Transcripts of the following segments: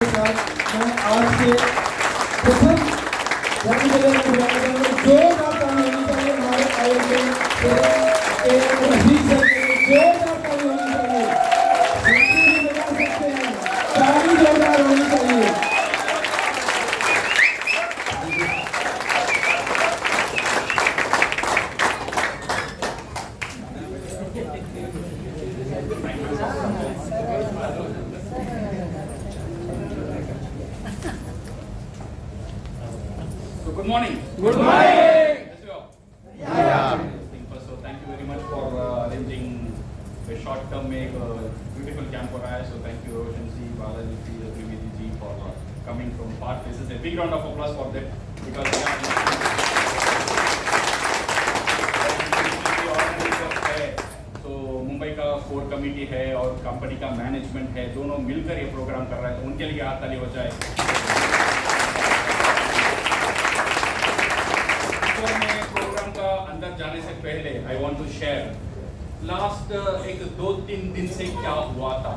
मैं आज से प्रथम जोरदार ताली होनी चाहिए हमारे आयोजन जोरदार ताली होनी चाहिए, बजा सकते हैं, ताली जोरदार होनी चाहिए। Good morning. Good morning. Yes, you are. Yeah. First, so thank you very much for arranging a short term make beautiful camp for us. So thank you Roshan ji, Balaji ji, Trivedi ji for coming from far places. A big round of applause for them because they are तो मुंबई का core committee है और company का management है, दोनों मिलकर ये programme कर रहा है, तो उनके लिए हाथ ताली हो जाए। प्रोग्राम का अंदर जाने से पहले I want to share last एक 2-3 दिन से क्या हुआ था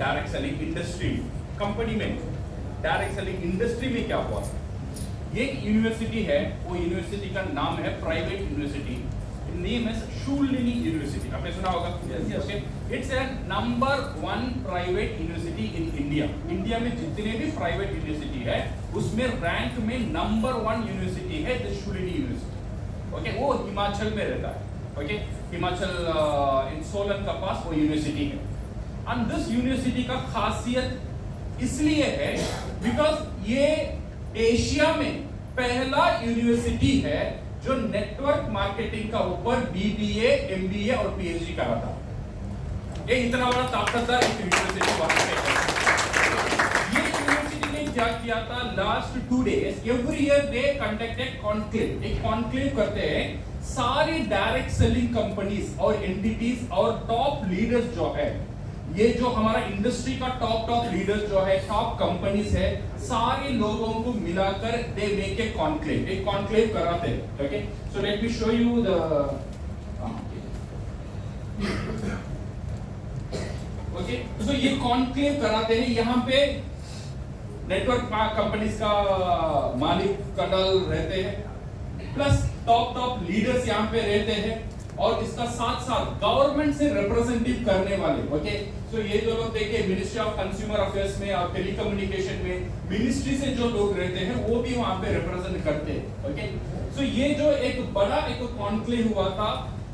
डायरेक्ट सेलिंग इंडस्ट्री कंपनी में। डायरेक्ट सेलिंग इंडस्ट्री में क्या हुआ था, ये एक यूनिवर्सिटी है, वो यूनिवर्सिटी का नाम है प्राइवेट यूनिवर्सिटी, नेम है शूलिनी यूनिवर्सिटी, आपने सुना होगा। It's a number 1 private university in India. India में जितने भी प्राइवेट यूनिवर्सिटी है उसमें रैंक में नंबर 1 यूनिवर्सिटी है द शूलिनी यूनिवर्सिटी। ओके, वो हिमाचल में रहता है। ओके, हिमाचल इन सोलन का पास वो यूनिवर्सिटी है। एंड दिस यूनिवर्सिटी का खासियत इसलिए है बिकॉज ये एशिया में पहला यूनिवर्सिटी है जो नेटवर्क मार्केटिंग का ऊपर बीबीए, एमबीए और पीएचडी करा था। ये इतना बड़ा ताकतवर एक यूनिवर्सिटी वहां पे है। ये यूनिवर्सिटी ने क्या किया था, last 2 days every year they conduct a conclave. एक कॉन्क्लेव करते हैं, सारी डायरेक्ट सेलिंग कंपनीज और एंटिटीज और टॉप लीडर्स जो है, ये जो हमारा इंडस्ट्री का टॉप लीडर्स जो है, टॉप कंपनीज है, सारे लोगों को मिलाकर दे मेक ए कॉन्क्लेव, एक कॉन्क्लेव कराते हैं। Okay, so let me show you the okay, तो ये कॉन्क्लेव कराते हैं। यहाँ पे नेटवर्क कंपनीज का मालिक कर्नल रहते हैं, प्लस टॉप लीडर्स यहाँ पे रहते हैं, और इसका साथ साथ गवर्नमेंट से रिप्रेजेंटेटिव करने वाले। ओके, सो ये जो लोग देखिए मिनिस्ट्री ऑफ कंज्यूमर अफेयर्स में और टेलीकम्युनिकेशन में मिनिस्ट्री से जो लोग रहते हैं वो भी वहां पे रिप्रेजेंट करते हैं। ओके, सो ये जो एक बड़ा एक कॉन्क्लेव हुआ था,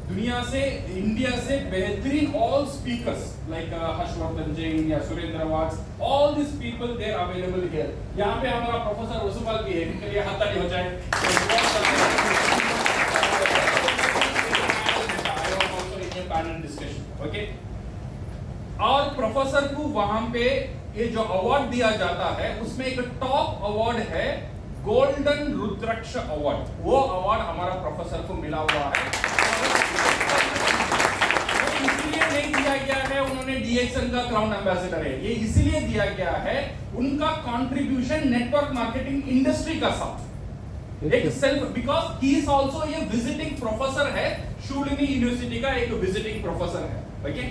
दुनिया से, इंडिया से बेहतरीन all speakers like Harshvardhan ji या सुरेंद्र वाक्स, all this people they are available here. यहाँ पे हमारा प्रोफेसर वसुपाल भी है, इनके लिए हाथ ताली हो जाए। Panel discussion. ओके, और प्रोफेसर को वहां पे ये जो अवार्ड दिया जाता है उसमें एक टॉप अवार्ड है गोल्डन रुद्राक्ष अवार्ड। वो अवार्ड हमारा प्रोफेसर को मिला हुआ है। इसलिए नहीं दिया गया है उन्होंने डीएक्सन का क्राउन एम्बेसडर है, ये इसलिए दिया गया है उनका कंट्रीब्यूशन नेटवर्क मार्केटिंग इंडस्ट्री का साथ एक self, because he is also ये विजिटिंग प्रोफेसर है, शूलिनी यूनिवर्सिटी का एक विजिटिंग प्रोफेसर है। ओके,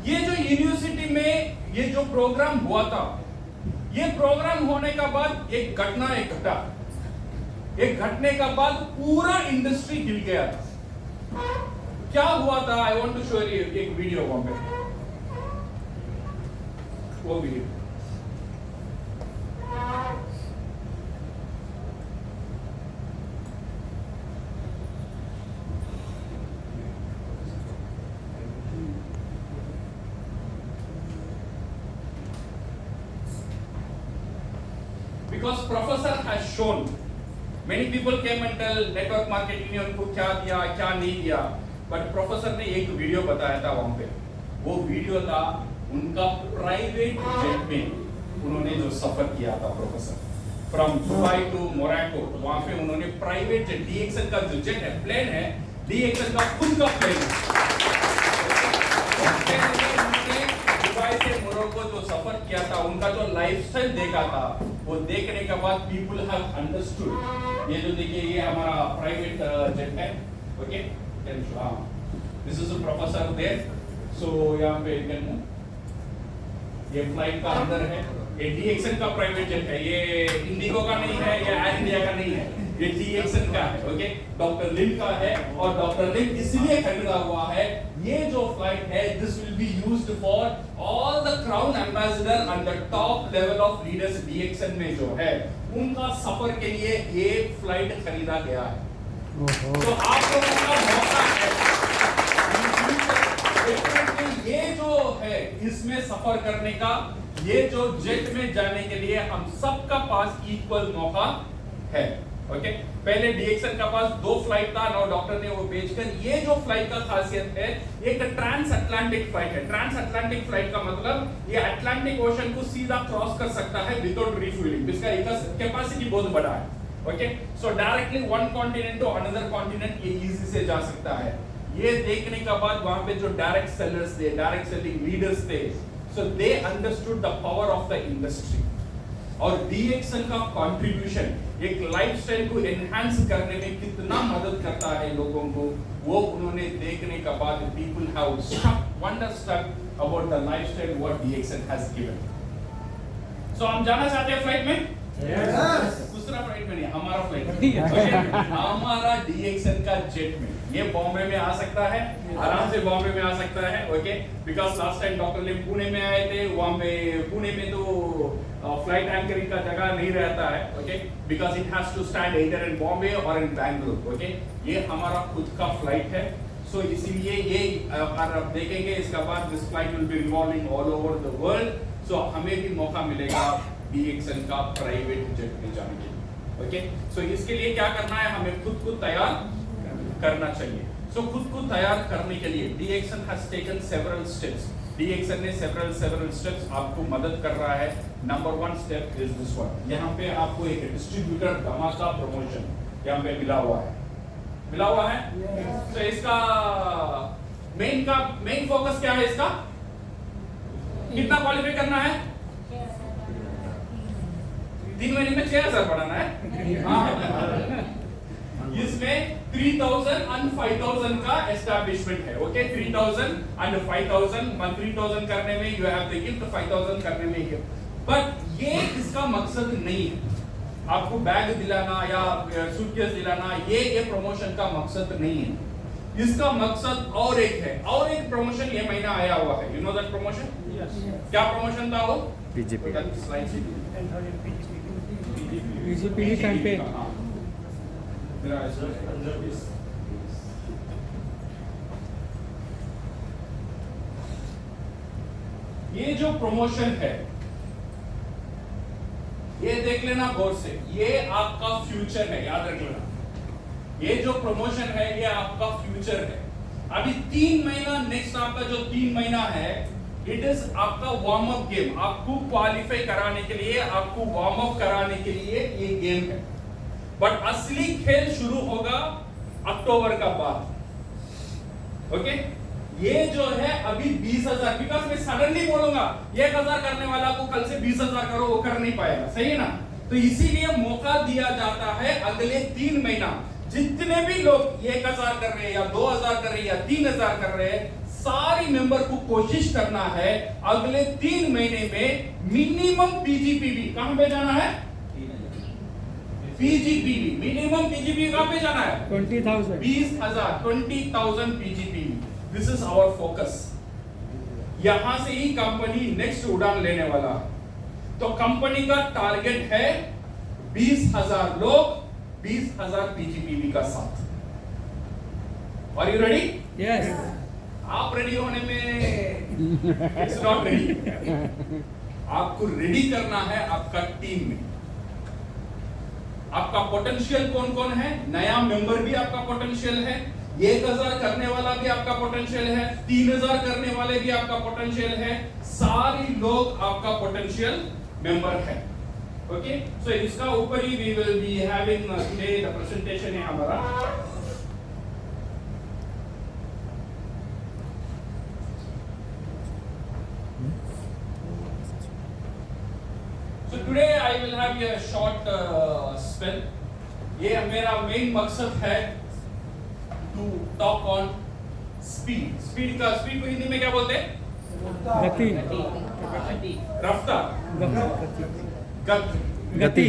ये जो यूनिवर्सिटी में ये जो प्रोग्राम हुआ था, ये प्रोग्राम होने का बाद एक घटना घटा, एक घटने का बाद पूरा इंडस्ट्री हिल गया था। क्या हुआ था, I want to show you एक वीडियो वहां पे, वो video. Because professor has shown, many people came and tell network marketing ने उनको क्या दिया क्या नहीं दिया, but प्रोफेसर ने एक वीडियो बताया था वहां पे। वो वीडियो था उनका प्राइवेट जेट में उन्होंने जो सफर किया था professor, from Dubai to Morocco. वहां पे उन्होंने प्राइवेट जेट, डीएक्सन का जो जेट है, प्लेन है, डीएक्सन का खुद का प्लेन है, दुबई से मोरक्को जो सफर किया था, उनका जो लाइफस्टाइल देखा था, वो देखने के बाद पीपल हैव अंडरस्टूड। ये जो देखिए ये हमारा प्राइवेट जेट है। Okay, this is the professor there. So यहाँ पे ये फ्लाइट का अंदर है, ये DXN का प्राइवेट जेट है, ये इंडिगो का नहीं है, ये एयर इंडिया का नहीं है, ये DXN का है, ओके, डॉक्टर लिन का है। और डॉक्टर लिन इसलिए खरीदा हुआ है, ये जो फ्लाइट है this will be used for all the crown ambassador and the top level of leaders DXN में जो है उनका सफर के लिए ये फ्लाइट खरीदा गया है। तो आप लोगों का मौका है, ये जो है इसमें सफर करने का, ये जो जेट में जाने के लिए हम सबका पास इक्वल मौका है, ओके। पहले DXN का पास 2 फ्लाइट था, नाउ डॉक्टर ने वो बेचकर ये जो फ्लाइट का खासियत है, एक ट्रांस अटलांटिक फ्लाइट है। ट्रांस अटलांटिक फ्लाइट का मतलब ये अटलांटिक ओशन को सीधा क्रॉस कर सकता है विदाउट रिफ्यूलिंग, इसका कैपेसिटी बहुत बड़ा है, okay. So directly one continent to another continent ये इजी से जा सकता है। ये देखने के बाद वहां पे जो डायरेक्ट सेलर्स थे, डायरेक्ट सेलिंग लीडर्स थे, so they understood the power of the industry. और DXN का कंट्रीब्यूशन एक लाइफस्टाइल को एनहांस करने में कितना मदद करता है लोगों को, वो उन्होंने देखने के बाद people have understood about the lifestyle what DXN has given. So हम जाना चाहते हैं फ्लाइट में? दूसरा फ्लाइट में नहीं, हमारा फ्लाइट, हमारा DXN का जेट में। ये बॉम्बे में आ सकता है, आराम से बॉम्बे में आ सकता है, okay. Because last time doctor Lin Pune में आए थे, वहां पे पुणे में तो फ्लाइट एंकरिंग का जगह नहीं रहता है, okay, because it has to stand either in Bombay और इन बैंगलोर, ओके। ये हमारा खुद का फ्लाइट है, सो इसीलिए ये आप देखेंगे इसका बाद this flight will be revolving all over the world, so हमें भी मौका मिलेगा DXN का प्राइवेट जेट में जाने के लिए, ओके। सो इसके लिए क्या करना है, हमें खुद को तैयार करना चाहिए। सो खुद को तैयार करने के लिए DXN has taken several steps. DXN ने several steps आपको मदद कर रहा है। Number 1 step is this one. यहाँ पे आपको एक डिस्ट्रीब्यूटर धमाका प्रमोशन यहाँ पे मिला हुआ है। तो इसका मेन फोकस क्या है, इसका कितना क्वालिफाई करना है? 3 महीने में 6000 बढ़ाना है। हाँ, इसमें 3000 and 5000 का एस्टैब्लिशमेंट है, ओके। 3000 and 5000, 3000 करने में यू हैव द गिफ्ट, 5000 करने में गिफ्ट। बट ये इसका मकसद नहीं है आपको बैग दिलाना या सूटकेस दिलाना, ये प्रमोशन का मकसद नहीं है। इसका मकसद और एक है, और एक प्रमोशन ये महीना आया हुआ है। You know that promotion? क्या प्रमोशन था वो? PGP campaign. ये जो प्रमोशन है, ये देख लेना गौर से, ये आपका फ्यूचर है, याद रख लेना। ये जो प्रमोशन है ये आपका फ्यूचर है। अभी 3 महीना, नेक्स्ट आपका जो 3 महीना है, इट इज आपका वार्म अप गेम। आपको क्वालिफाई कराने के लिए, आपको वार्म अप कराने के लिए ये गेम है। बट असली खेल शुरू होगा अक्टूबर का बाद, ओके। ये जो है अभी 20,000, बिकॉज मैं सडनली बोलूंगा 1,000 करने वाला को कल से 20,000 करो, वो कर नहीं पाएगा, सही है ना। तो इसीलिए मौका दिया जाता है अगले 3 महीना, जितने भी लोग 1,000 कर रहे हैं या 2,000 कर रहे हैं या 3,000 कर रहे हैं, सारी मेंबर को कोशिश करना है अगले 3 महीने में मिनिमम PGPB कहां पे जाना है? PGPB मिनिमम PGPB कहां पे जाना है? 20,000 20,000 PGPB। This is our focus. यहां से ही कंपनी नेक्स्ट उड़ान लेने वाला है। तो कंपनी का टारगेट है 20,000 लोग, 20,000 PGPB का साथ। Are you ready? यस आप रेडी होने में इट्स नॉट रेडी। आपको रेडी करना है आपका टीम में। आपका पोटेंशियल कौन कौन है? नया मेंबर भी आपका पोटेंशियल है, 1,000 करने वाला भी आपका पोटेंशियल है, 3,000 करने वाले भी आपका पोटेंशियल है, सारे लोग आपका पोटेंशियल मेंबर है, ओके। सो इसका ऊपर ही we will be having today the presentation है हमारा। So today I will have a short spell. ये मेरा मेन मकसद है to talk on speed. Speed को हिंदी में क्या बोलते हैं? गति। रफ्तार, गति।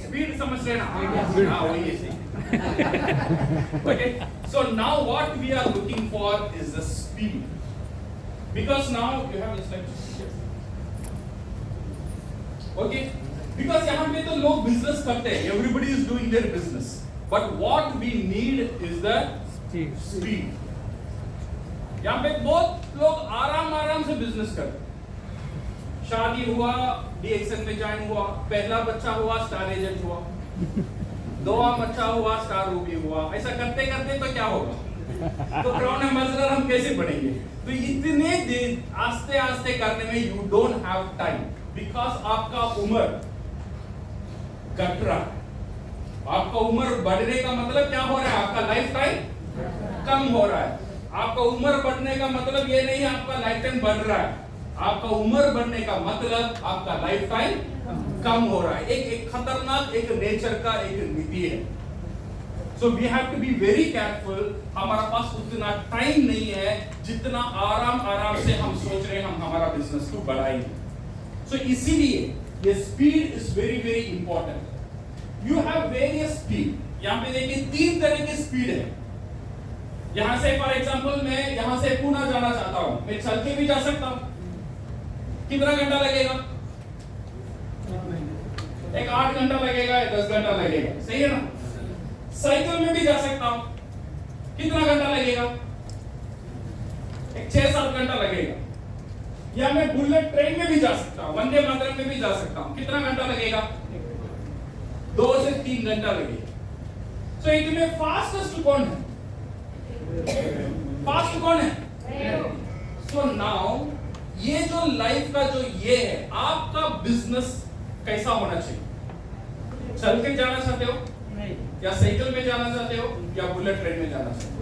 स्पीड समझ रहे ना? हाँ वही है। Okay, so now what we are looking for is the speed, because now you have a slide. Okay, because यहाँ पे तो लोग बिजनेस करते हैं, everybody is doing their business, but what we need is the speed. यहाँ पे बहुत लोग आराम से बिजनेस करते हैं। शादी हुआ, DXN में ज्वाइन हुआ, पहला बच्चा हुआ, स्टार एजेंट हुआ, दो बच्चा हुआ, स्टार रूबी हुआ। ऐसा करते करते तो क्या होगा? तो क्राउन एम्बेसडर हम कैसे बनेंगे? तो इतने दिन आस्ते आस्ते करने में you don't have time, because आपका उम्र घट रहा है। आपका उम्र बढ़ने का मतलब क्या हो रहा है? आपका लाइफ टाइम कम हो रहा है। आपका उम्र बढ़ने का मतलब ये नहीं है आपका लाइफ टाइम बढ़ रहा है। आपका उम्र बढ़ने का मतलब आपका लाइफ टाइम कम हो रहा है। एक खतरनाक एक नेचर का एक नीति है। So we have to be very careful. हमारा पास उतना टाइम नहीं है जितना आराम से हम सोच रहे हैं हम हमारा बिजनेस को बढ़ाएंगे। सो इसीलिए ये speed is very important. You have various speed. यहाँ पे देखिए 3 तरह की स्पीड है। यहां से फॉर एग्जांपल मैं यहां से पुणे जाना चाहता हूं, मैं चल के भी जा सकता हूं। कितना घंटा लगेगा? एक 8 घंटा लगेगा या 10 घंटा लगेगा, सही है ना? साइकिल में भी जा सकता हूं, कितना घंटा लगेगा? एक 6-7 घंटा लगेगा। या मैं बुलेट ट्रेन में भी जा सकता हूं, वंदे मातरम में भी जा सकता हूं, कितना घंटा लगेगा? 2 से 3 घंटा लगेगा। सो इतने फास्टेस्ट कौन है? फास्ट कौन है? सो नाउ ये जो लाइफ का जो ये है, आपका बिजनेस कैसा होना चाहिए? चल के जाना चाहते हो या साइकिल में जाना चाहते हो या बुलेट ट्रेन में जाना चाहते हो?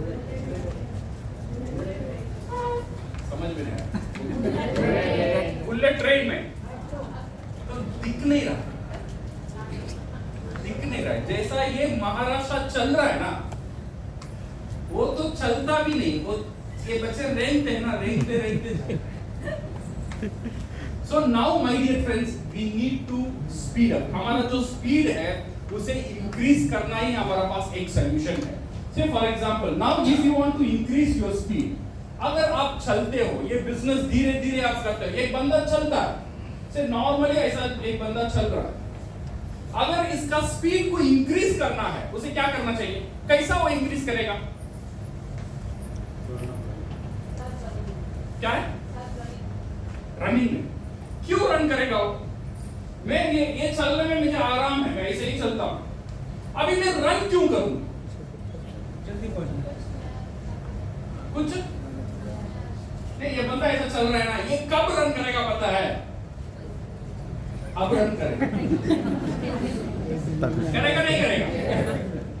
समझ में नहीं आया? बुलेट ट्रेन में तो दिख नहीं रहा जैसा ये महाराष्ट्र चल रहा है ना, वो तो चलता भी नहीं। वो ये बच्चे रेंगते हैं ना, रेंगते So now my dear friends, we need to speed up. हमारा जो स्पीड है उसे इंक्रीज करना ही हमारा पास एक सोल्यूशन है। Say for example, now if you want to increase your speed, अगर आप चलते हो, ये बिजनेस धीरे आप करते हो, एक बंदा चलता है, से नॉर्मली ऐसा एक बंदा चल रहा है, अगर इसका स्पीड को इंक्रीज करना है उसे क्या करना चाहिए? कैसा वो इंक्रीज करेगा? क्या है? रनिंग में। क्यों रन करेगा वो? मैं ये चलने में मुझे आराम है, मैं ऐसे ही चलता हूं। अभी मैं रन क्यों करूं? जल्दी पहुंचना। कुछ नहीं, ये बंदा ऐसा चल रहा है ना, ये कब रन करेगा पता है? अब रन करेगा। करेगा नहीं करेगा?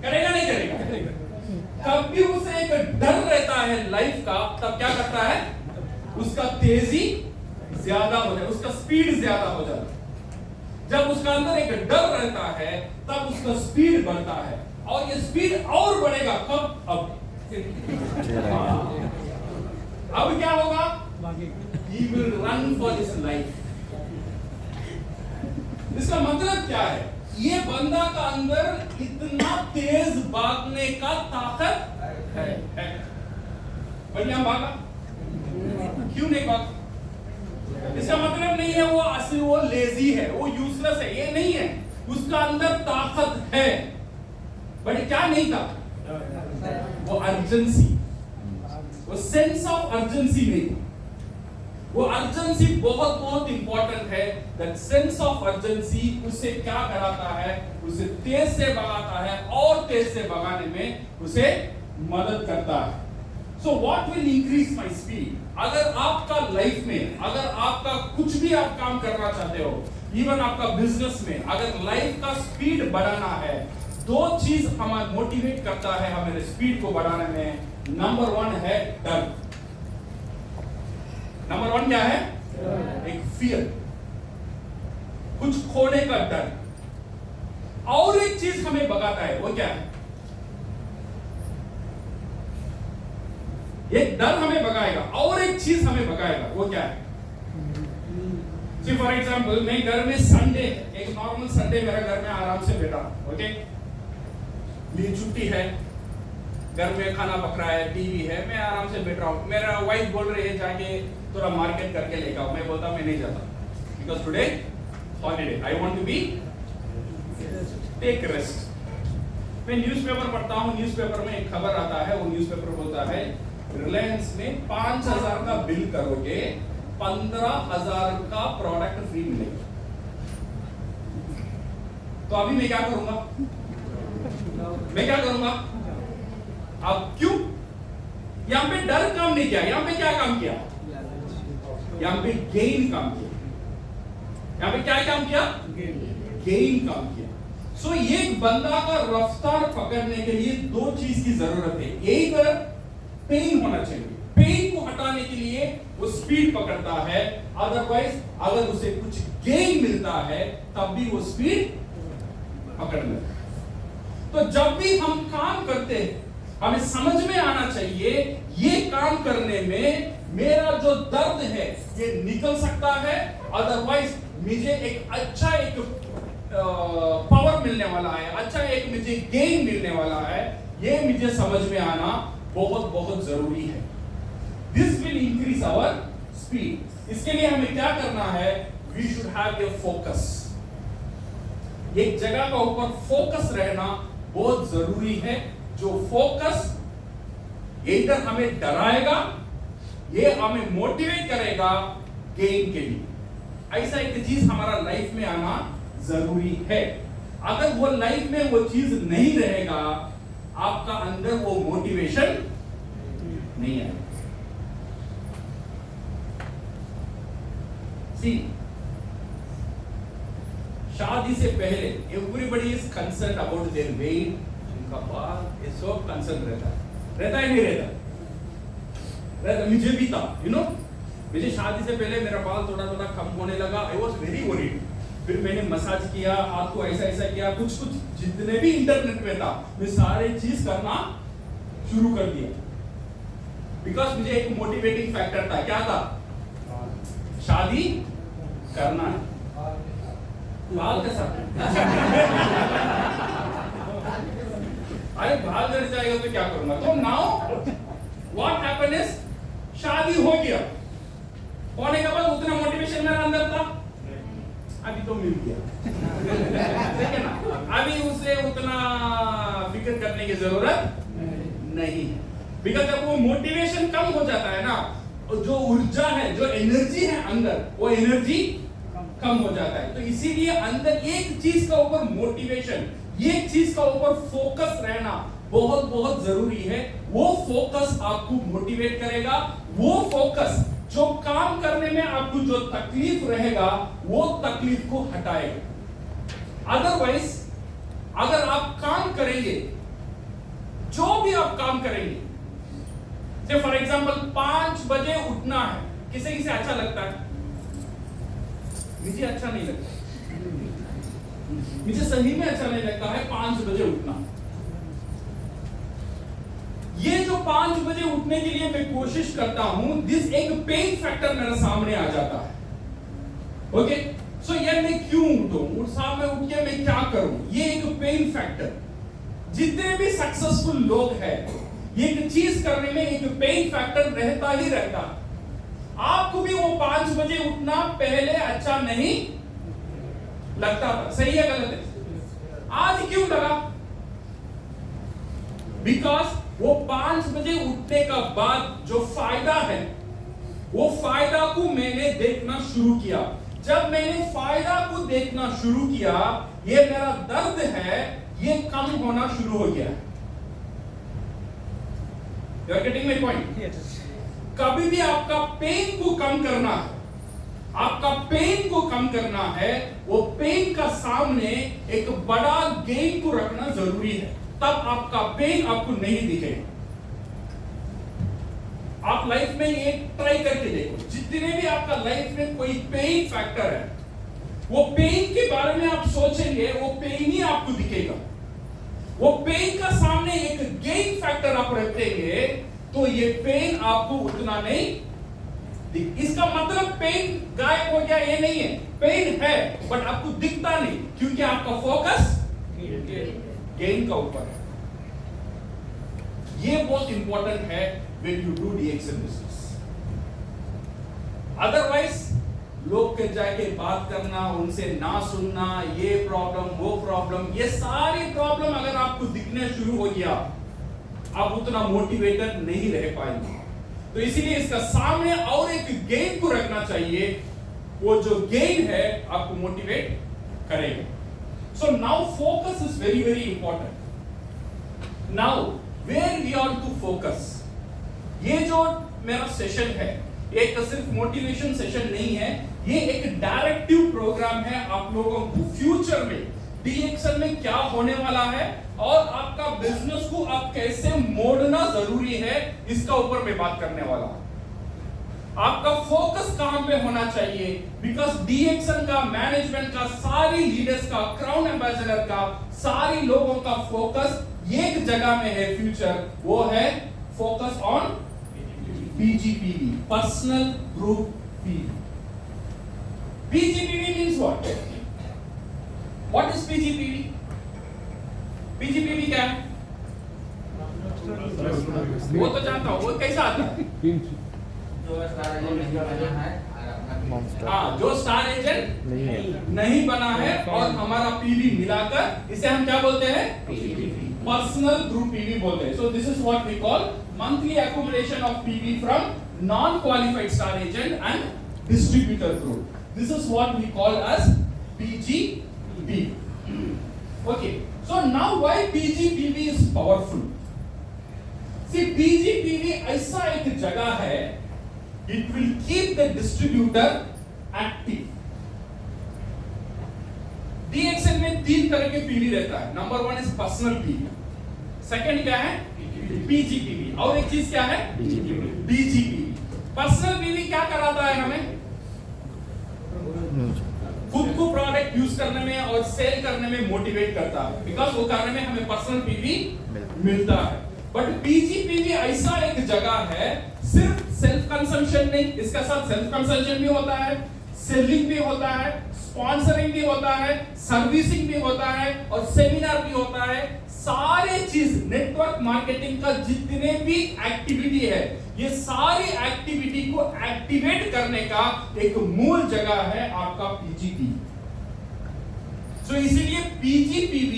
करेगा नहीं करेगा? कभी उसे एक डर रहता है लाइफ का, तब क्या करता है? उसका तेजी ज्यादा हो जाए, उसका स्पीड ज्यादा हो जाता है। जब उसका अंदर एक डर रहता है तब उसका स्पीड बढ़ता है, और ये स्पीड और बढ़ेगा कब? अब क्या होगा? He will run for his life. इसका मतलब क्या है? ये बंदा का अंदर इतना तेज भागने का ताकत है। बढ़िया भागा? क्यों नहीं भागा? इसका मतलब नहीं है वो असली वो लेजी है, वो यूजलेस है, ये नहीं है। उसका अंदर ताकत है, बट क्या नहीं था? वो अर्जेंसी, वो सेंस ऑफ अर्जेंसी नहीं था। वो अर्जेंसी बहुत इंपॉर्टेंट है। दैट सेंस ऑफ अर्जेंसी उसे क्या कराता है? उसे तेज से भगाता है, और तेज से भगाने में उसे मदद करता है। So what will increase my speed? अगर आपका लाइफ में, अगर आपका कुछ भी आप काम करना चाहते हो, इवन आपका बिजनेस में, अगर लाइफ का स्पीड बढ़ाना है, 2 चीज हमें मोटिवेट करता है हमें स्पीड को बढ़ाने में। नंबर 1 है डर। नंबर 1 क्या है? एक फियर, कुछ खोने का डर। और एक चीज हमें भगाता है, वो क्या है? एक डर हमें भगाएगा, और एक चीज हमें भगाएगा, वो क्या है? सी फॉर एग्जांपल मैं घर में संडे, एक नॉर्मल संडे मेरा घर में आराम से बैठा, ओके, मेरी छुट्टी है, घर में खाना पक रहा है, टीवी है, मैं आराम से बैठ रहा हूँ, मेरा वाइफ बोल रही है जाके थोड़ा मार्केट करके लेकर आओ, मैं बोलता मैं नहीं जाता because today holiday, I want to be take rest. मैं न्यूज़पेपर पढ़ता हूँ, न्यूज़पेपर में एक खबर आता है, वो न्यूज़पेपर बोलता है रिलायंस में 5,000 का बिल करोगे 15,000 का प्रोडक्ट फ्री मिलेगा। तो अभी मैं क्या करूंगा? मैं क्या करूंगा? अब क्यों? यहां पे डर काम नहीं किया, यहां पे क्या काम किया? यहां पे गेन काम किया। यहां पे क्या काम किया? गेन काम किया। सो एक बंदा का रफ्तार पकड़ने के लिए दो चीज की जरूरत है, एक पेन होना चाहिए, पेन को हटाने के लिए वो स्पीड पकड़ता है, अदरवाइज अगर उसे कुछ गेन मिलता है तब भी वो स्पीड पकड़ लेता है। तो जब भी हम काम करते हैं हमें समझ में आना चाहिए ये काम करने में मेरा जो दर्द है ये निकल सकता है, अदरवाइज मुझे एक अच्छा एक पावर मिलने वाला है, अच्छा एक मुझे गेन मिलने वाला है, ये मुझे समझ में आना बहुत बहुत जरूरी है। This will increase our speed. इसके लिए हमें क्या करना है? We should have a focus. एक जगह का ऊपर फोकस रहना बहुत जरूरी है। जो फोकस इधर हमें डराएगा, ये हमें मोटिवेट करेगा गेन के लिए। ऐसा एक चीज हमारा लाइफ में आना जरूरी है। अगर वो लाइफ में वो चीज नहीं रहेगा, आपका अंदर वो मोटिवेशन नहीं आएगा। सी, शादी से पहले everybody is concern about their weight, उनका बाल, ये सब कंसर्न रहता है नहीं रहता? मुझे भी था, यू नो, मुझे शादी से पहले मेरा बाल थोड़ा थोड़ा कम होने लगा, आई वॉज वेरी वरीड। फिर मैंने मसाज किया, हाथ को ऐसा ऐसा किया, कुछ कुछ जितने भी इंटरनेट में था मैं सारे चीज करना शुरू कर दिया, बिकॉज मुझे एक मोटिवेटिंग फैक्टर था। क्या था? शादी करना है। बाल कैसा? अरे बाल झड़ जाएगा तो क्या करूंगा? तो नाउ व्हाट हैपेंड इज, शादी हो गया, होने के बाद उतना मोटिवेशन मेरा अंदर था, अभी तो मिल गया, ठीक है ना? अभी उसे उतना फिक्र करने की जरूरत नहीं है, बिकॉज जब वो मोटिवेशन कम हो जाता है ना, जो ऊर्जा है, जो एनर्जी है अंदर, वो एनर्जी कम हो जाता है। तो इसीलिए अंदर एक चीज का ऊपर मोटिवेशन, एक चीज का ऊपर फोकस रहना बहुत बहुत जरूरी है। वो फोकस आपको मोटिवेट करेगा, वो फोकस जो काम करने में आपको जो तकलीफ रहेगा वो तकलीफ को हटाएगा। अदरवाइज अगर आप काम करेंगे, जो भी आप काम करेंगे, जैसे फॉर एग्जांपल 5 बजे उठना है, किसे किसे अच्छा लगता है? मुझे अच्छा नहीं लगता, मुझे सही में अच्छा नहीं लगता है 5 बजे उठना। ये जो 5 बजे उठने के लिए मैं कोशिश करता हूं, दिस एक पेन फैक्टर मेरे सामने आ जाता है। ओके, सो ये मैं क्यों उठूं, साहब मैं उठ के मैं क्या करूं, ये एक पेन फैक्टर। जितने भी सक्सेसफुल लोग हैं, एक चीज करने में एक पेन फैक्टर रहता ही रहता। आपको भी वो 5 बजे उठना पहले अच्छा नहीं लगता था, सही है गलत है? आज क्यों लगा? बिकॉज वो 5 बजे उठने का बाद जो फायदा है, वो फायदा को मैंने देखना शुरू किया। जब मैंने फायदा को देखना शुरू किया, ये मेरा दर्द है, ये कम होना शुरू हो गया। You are getting my point? Yes. कभी भी आपका पेन को कम करना है, आपका पेन को कम करना है, वो पेन का सामने एक बड़ा गेन को रखना जरूरी है, तब आपका पेन आपको नहीं दिखेगा। आप लाइफ में ये ट्राई करके देखो, जितने भी आपका लाइफ में कोई पेन फैक्टर है, वो पेन के बारे में आप सोचेंगे, वो पेन ही आपको दिखेगा। वो पेन का सामने एक गेन फैक्टर आप रखेंगे तो ये पेन आपको उतना नहीं इसका मतलब पेन गायब हो गया ये नहीं है, पेन है बट आपको दिखता नहीं क्योंकि आपका फोकस गेन का ऊपर है। ये बहुत इंपॉर्टेंट है when you do DXN business। Otherwise लोग के जाके बात करना, उनसे ना सुनना, ये प्रॉब्लम वो प्रॉब्लम, ये सारी प्रॉब्लम अगर आपको दिखने शुरू हो गया आप उतना मोटिवेटेड नहीं रह पाएंगे। तो इसीलिए इसका सामने और एक गेन को रखना चाहिए, वो जो गेन है आपको मोटिवेट करेगा। So now focus is very very important. Now where we are to focus, ये जो मेरा सेशन है एक सिर्फ मोटिवेशन सेशन नहीं है, ये एक डायरेक्टिव प्रोग्राम है आप लोगों को फ्यूचर में DXN में क्या होने वाला है और आपका बिजनेस को आप कैसे मोड़ना जरूरी है, इसका ऊपर मैं बात करने वाला हूं। आपका फोकस कहां पे होना चाहिए, बिकॉज DXN का, मैनेजमेंट का, सारी लीडर्स का, क्राउन एम्बेसडर का, सारी लोगों का फोकस एक जगह में है फ्यूचर, वो है focus on PGPV, personal group PV। PGPV means what? What is PGPV? PGPV क्या है? वो तो जानता हूँ, वो कैसा आता है? जो स्टार एजेंट नहीं बना है हाँ, जो स्टार एजेंट नहीं बना है और हमारा PV मिलाकर इसे हम क्या बोलते हैं? पर्सनल ग्रुप PV बोलते हैं। So this is what we call monthly accumulation of PV from non-qualified star agent and distributor group. This is what we call as PGPV. Okay. So now why PGPV is powerful? See, PGPV ऐसा एक जगह है, it will keep the distributor active. DXN में 3 तरह के PV रहता है। Number 1 is personal PV, second क्या है? PGPV, और एक चीज क्या है? BGPV। पर्सनल PV क्या कराता है हमें? खुद को प्रोडक्ट यूज करने में और सेल करने में मोटिवेट करता है, बिकॉज वो करने में हमें पर्सनल PV मिलता है। बट PGPV ऐसा एक जगह है, सिर्फ सेल्फ कंजम्पशन नहीं, इसका साथ सेल्फ कंजम्पशन भी होता है, सेलिंग भी होता है, स्पॉन्सरिंग भी होता है, सर्विसिंग भी होता है और सेमिनार भी होता है। सारे चीज नेटवर्क मार्केटिंग का जितने भी एक्टिविटी है, ये सारी एक्टिविटी को एक्टिवेट करने का एक मूल जगह है आपका PGPV। सो इसीलिए PGPV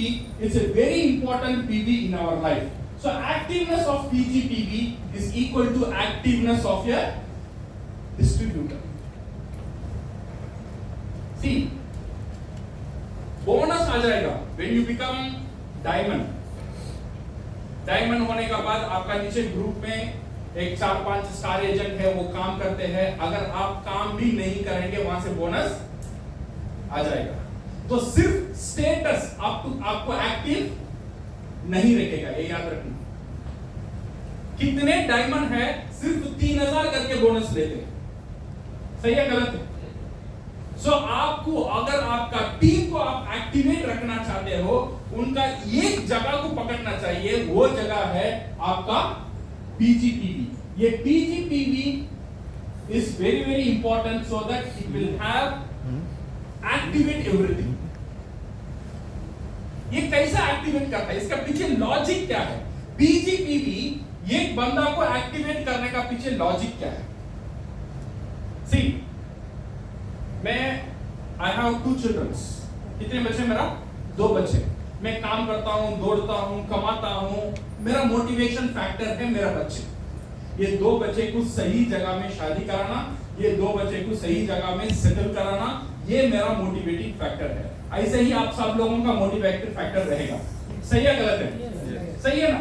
is a very important PV in our life. So activeness of PGPV is equal to activeness of your distributor. See, bonus आ जाएगा when you become diamond. Diamond होने का बाद आपका नीचे ग्रुप में एक 4-5 स्टार एजेंट है, वो काम करते हैं। अगर आप काम भी नहीं करेंगे वहां से बोनस आ जाएगा। तो सिर्फ स्टेटस आपको एक्टिव नहीं रखेगा, ये याद रखना। कितने डायमंड है सिर्फ 3000 करके बोनस लेते हैं, सही है गलत है? सो आपको, अगर आपका टीम को आप एक्टिवेट रखना चाहते हो, उनका एक जगह को पकड़ना चाहिए, वो जगह है आपका PGPV। ये PGPV is very very important so that it will have activate everything। ये कैसा एक्टिवेट करता है, इसका पीछे लॉजिक क्या है? PGPV एक बंदा को एक्टिवेट करने का पीछे लॉजिक क्या है? सी, I have 2 children। कितने बच्चे? मेरा 2 बच्चे। मैं काम करता हूँ, दौड़ता हूँ, कमाता हूँ, मेरा मोटिवेशन फैक्टर है मेरा बच्चे। ये 2 बच्चे को सही जगह में शादी कराना, ये 2 बच्चे को सही जगह में सेटल कराना, ये मेरा मोटिवेटिंग फैक्टर है। ऐसे ही आप सब लोगों का मोटिवेटिंग फैक्टर रहेगा। सही है गलत है? सही है ना?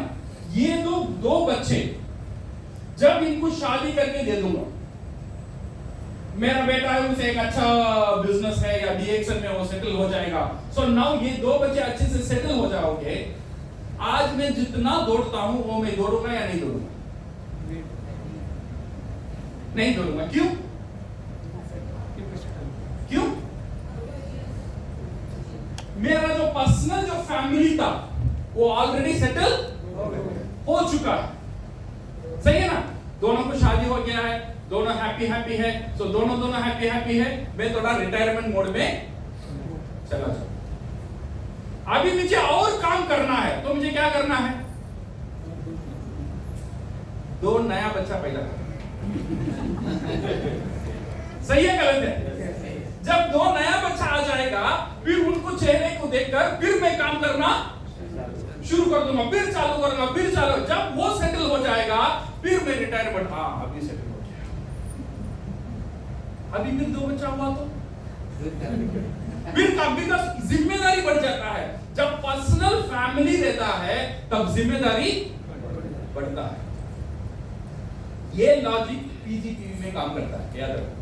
ये 2 बच्चे जब इनको शादी करके दे दूंगा, मेरा बेटा है उसे एक अच्छा बिजनेस है या DXN में वो सेटल हो जाएगा। सो नाउ ये 2 बच्चे अच्छे से सेटल हो जाओगे। आज मैं जितना दौड़ता हूं वो मैं दौड़ूंगा या नहीं दौड़ूंगा? नहीं दौड़ूंगा। क्यों? क्यों? मेरा जो पर्सनल जो फैमिली था वो ऑलरेडी सेटल हो चुका है। सही है ना? दोनों को शादी हो गया है, दोनों हैप्पी हैप्पी है, सो दोनों हैप्पी हैप्पी है, मैं थोड़ा रिटायरमेंट मोड में चला जाऊं। अभी मुझे और काम करना है, तो मुझे क्या करना है? 2 नया बच्चा पैदा करना। सही है गलत है? जब 2 नया बच्चा आ जाएगा, फिर उनको चेहरे को देखकर फिर मैं काम करना शुरू कर दूंगा, फिर चालू करूंगा, फिर चालू। जब वो सेटल हो जाएगा, फिर मैं रिटायरमेंट, हाँ अभी सेटल हो गया। अभी फिर 2 बच्चा हुआ तो फिर काम, बिकॉज़ जिम्मेदारी बढ़ जाता है। जब पर्सनल फैमिली रहता है, तब जिम्मेदारी बढ़ता है। ये लॉजिक पीजीपीवी में काम करता है, याद रखो।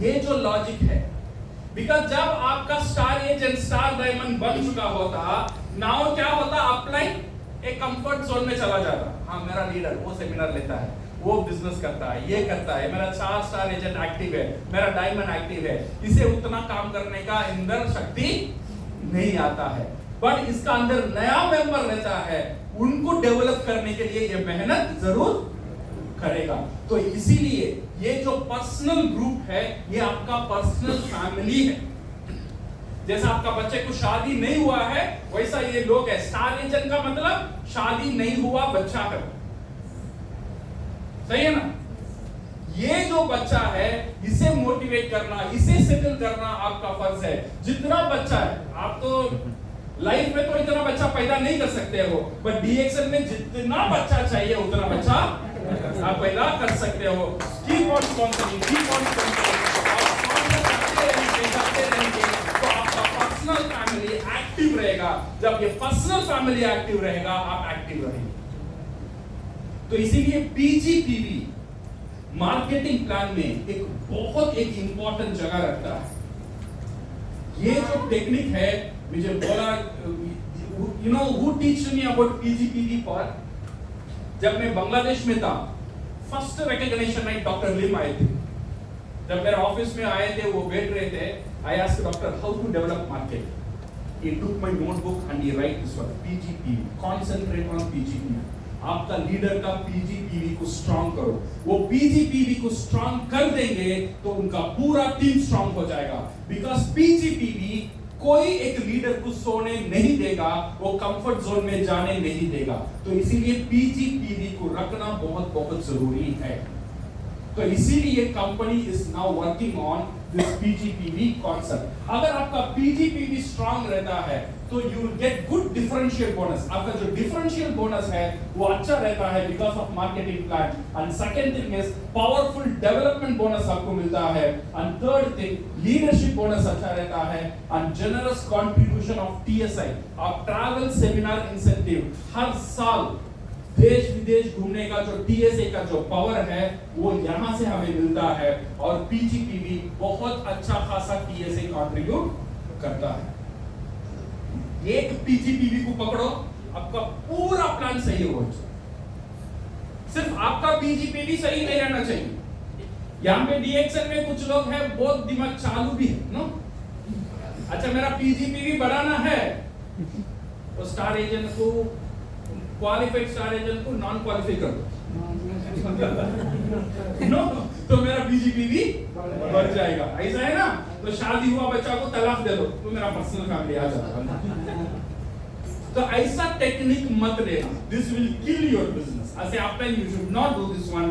ये जो लॉजिक है, बिकॉज जब आपका स्टार एजेंट स्टार डायमंड बन चुका होता, नाउ क्या होता? अपलाइन एक कंफर्ट जोन में चला जाता। हाँ मेरा लीडर वो सेमिनार लेता है, वो बिजनेस करता है, ये करता है, मेरा 4 स्टार एजेंट एक्टिव है, मेरा डायमंड एक्टिव है, इसे उतना काम करने का अंदर शक्ति नहीं आता है। बट इसका अंदर नया मेंबर रहता है, उनको डेवलप करने के लिए ये मेहनत जरूर करेगा। तो इसीलिए ये जो पर्सनल ग्रुप है, ये आपका पर्सनल फैमिली है। जैसा आपका बच्चे को शादी नहीं हुआ है, वैसा ये लोग है। स्टार एजेंट का मतलब शादी नहीं हुआ बच्चा है, सही है ना? ये जो बच्चा है, इसे मोटिवेट करना, इसे सेटल करना आपका फर्ज है। जितना बच्चा है, आप तो लाइफ में तो इतना बच्चा पैदा नहीं कर सकते हो, बट डीएक्सएल में जितना बच्चा चाहिए उतना बच्चा आप पैदा कर सकते हो। Keep on sponsoring, keep on sponsoring, तो आपका पर्सनल फैमिली एक्टिव रहेगा। जब ये पर्सनल फैमिली एक्टिव रहेगा, आप एक्टिव रहेंगे। तो इसीलिए पीजीपीवी मार्केटिंग प्लान में एक बहुत इंपॉर्टेंट जगह रखता है। ये जो टेक्निक है, मुझे बोला, you know who teach me about PGPV part? जब मैं बांग्लादेश में था, first recognition night doctor Lim आए थे। जब मेरे ऑफिस में आए थे, वो बैठ रहे थे, I asked doctor how to develop market. He took my notebook and he write this one, PGPV, concentrate on PGPV। आपका लीडर का पीजीपीवी को स्ट्रॉन्ग करो। वो पीजीपीवी को स्ट्रॉन्ग कर देंगे तो उनका पूरा टीम स्ट्रॉन्ग हो जाएगा। बिकॉज पीजीपीवी कोई एक लीडर को सोने नहीं देगा, वो कंफर्ट जोन में जाने नहीं देगा। तो इसीलिए पीजीपीवी को रखना बहुत बहुत जरूरी है। तो इसीलिए company is now working on this PGPV concept. अगर आपका पीजीपीवी स्ट्रॉन्ग रहता है तो you will get good differential bonus. आपका जो डिफरेंशियल बोनस है वो अच्छा रहता है because of marketing plan. And second thing is powerful development bonus आपको मिलता है। And third thing leadership bonus अच्छा रहता है। And generous contribution of TSI, आप ट्रैवल सेमिनार इंसेंटिव हर साल देश विदेश घूमने का जो टीएसए का जो पावर है वो यहां से हमें मिलता है। और पीजीपीवी बहुत अच्छा खासा टीएसए कंट्रीब्यूट करता है। एक पीजीपीवी को पकड़ो, आपका पूरा प्लान सही हो जाए। सिर्फ आपका पीजीपीवी सही नहीं रहना चाहिए। यहां पे डीएक्सएल में कुछ लोग हैं बहुत दिमाग चालू भी है नो। अच्छा मेरा पीजीपीवी बढ़ाना है तो स्टार एजेंट को, क्वालिफाइड स्टार एजेंट को नॉन क्वालिफाई कर दो नो, तो मेरा पीजीपीवी बढ़ जाएगा। ऐसा है ना? तो शादी हुआ बच्चा को तलाक दे दो तो मेरा पर्सनल फैमिली आ जाता। तो ऐसा टेक्निक मत लेना, this will kill your business. ऐसे आप you should not do this one.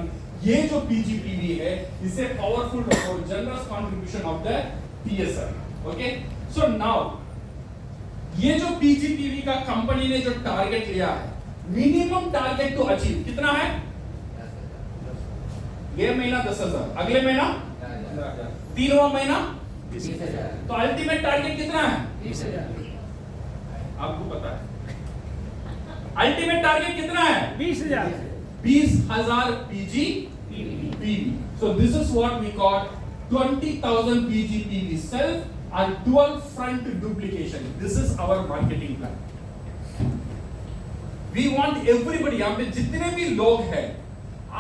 ये जो पीजीपीवी है इसे पावरफुल रखो, generous contribution of the TSI. Okay, so now ये जो पीजीपीवी का कंपनी ने जो टारगेट लिया है, मिनिमम टारगेट टू अचीव कितना है? ये महीना 10,000, अगले महीना 3वां महीना 20,000। तो अल्टीमेट टारगेट कितना है? 20,000। आपको पता है अल्टीमेट टारगेट कितना है? 20,000। 20,000 PGPV. So this is what we call 20,000 PGPV self and 12 front duplication. This is our marketing plan. We want everybody, यहाँ पे जितने भी लोग हैं,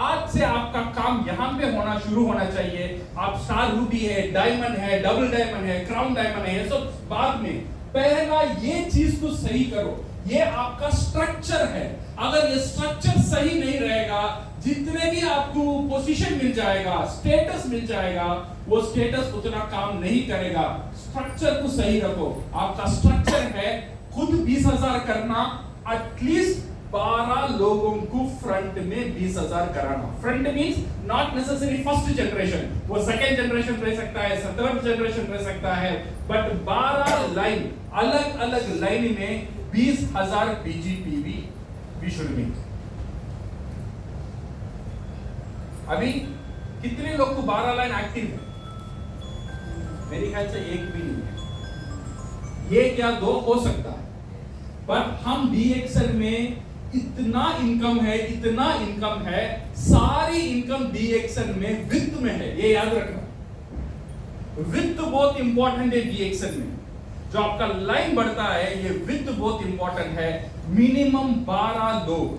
आज से आपका काम यहाँ पे होना शुरू होना चाहिए। आप स्टार रूबी है, डायमंड है, डबल डायमंड है, क्राउन डायमंड है, ये सब बाद में। पहला ये चीज को सही करो। ये आपका स्ट्रक्चर है। अगर ये स्ट्रक्चर सही नहीं रहेगा, जितने भी आपको पोजीशन मिल जाएगा, स्टेटस मिल जाएगा, वो स्टेटस उतना काम नहीं करेगा। स्ट्रक्चर को सही रखो। आपका स्ट्रक्चर है खुद 20,000 करना, एटलीस्ट 12 लोगों को फ्रंट में 20,000 कराना। Front means not necessary first generation, वो सेकंड जनरेशन रह सकता है, थर्ड जनरेशन रह सकता है, बट 12 लाइन, अलग अलग लाइन में 20,000 पीजीपीवी वी शुड मेक। अभी कितने लोग को 12 लाइन एक्टिव है? मेरे ख्याल से एक भी नहीं है। एक या दो हो सकता है, पर हम DXL में इतना इनकम है, इतना इनकम है, सारी इनकम DXL में वित्त में है, ये याद रखना। वित्त बहुत इंपॉर्टेंट है DXL में। जो आपका लाइन बढ़ता है, ये वित्त बहुत इंपॉर्टेंट है। मिनिमम 12 लोग,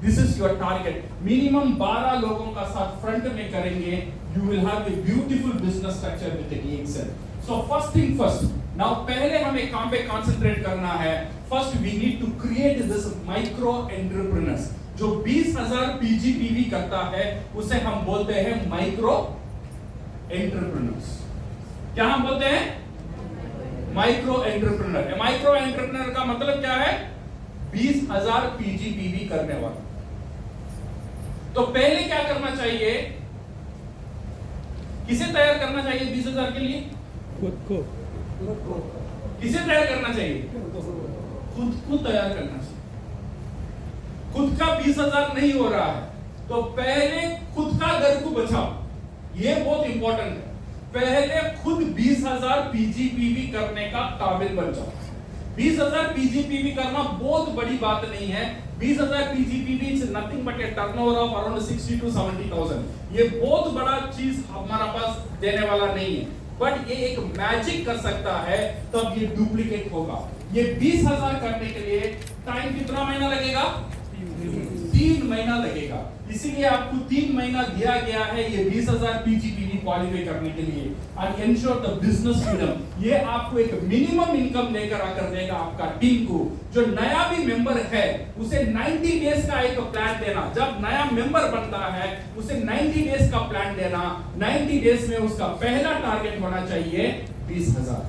this is your target. Minimum 12 लोगों का साथ फ्रंट में करेंगे, you will have a beautiful business structure with DXL। So first thing first, now पहले हमें काम पे कंसंट्रेट करना है। First we need to create this micro entrepreneurs. जो 20,000 पीजीपीवी करता है, उसे हम बोलते हैं माइक्रो एंटरप्रेन्योर्स। क्या हम बोलते हैं? Micro entrepreneur. माइक्रो एंटरप्रेन्योर का मतलब क्या है? 20,000 पीजीपीवी करने वाला। तो पहले क्या करना चाहिए? किसे तैयार करना चाहिए 20,000 के लिए? खुद को। किसे तैयार करना चाहिए? खुद को तैयार करना चाहिए। खुद का 20,000 नहीं हो रहा है, तो पहले खुद का घर को बचाओ। ये बहुत इंपॉर्टेंट है। पहले खुद 20,000 पीजीपीवी करने का काबिल बन जाओ। 20,000 पीजीपीवी करना बहुत बड़ी बात नहीं है। 20,000 PGPV is nothing but a turnover of around 60 to 70,000। ये बहुत बड़ा चीज हमारा पास देने वाला नहीं है, बट ये एक मैजिक कर सकता है, तब ये डुप्लीकेट होगा। ये 20,000 करने के लिए टाइम कितना महीना लगेगा? 3 महीना लगेगा। इसीलिए आपको 3 महीना दिया गया है ये 20,000 पीजीपीवी क्वालिफाई करने के लिए। And ensure the business freedom. ये आपको एक मिनिमम इनकम लेकर आकर देगा आपका टीम को। जो नया भी मेंबर है, उसे 90 डेज का एक प्लान देना। जब नया मेंबर बनता है, उसे 90 डेज का प्लान देना। 90 डेज में उसका पहला टारगेट होना चाहिए 20,000।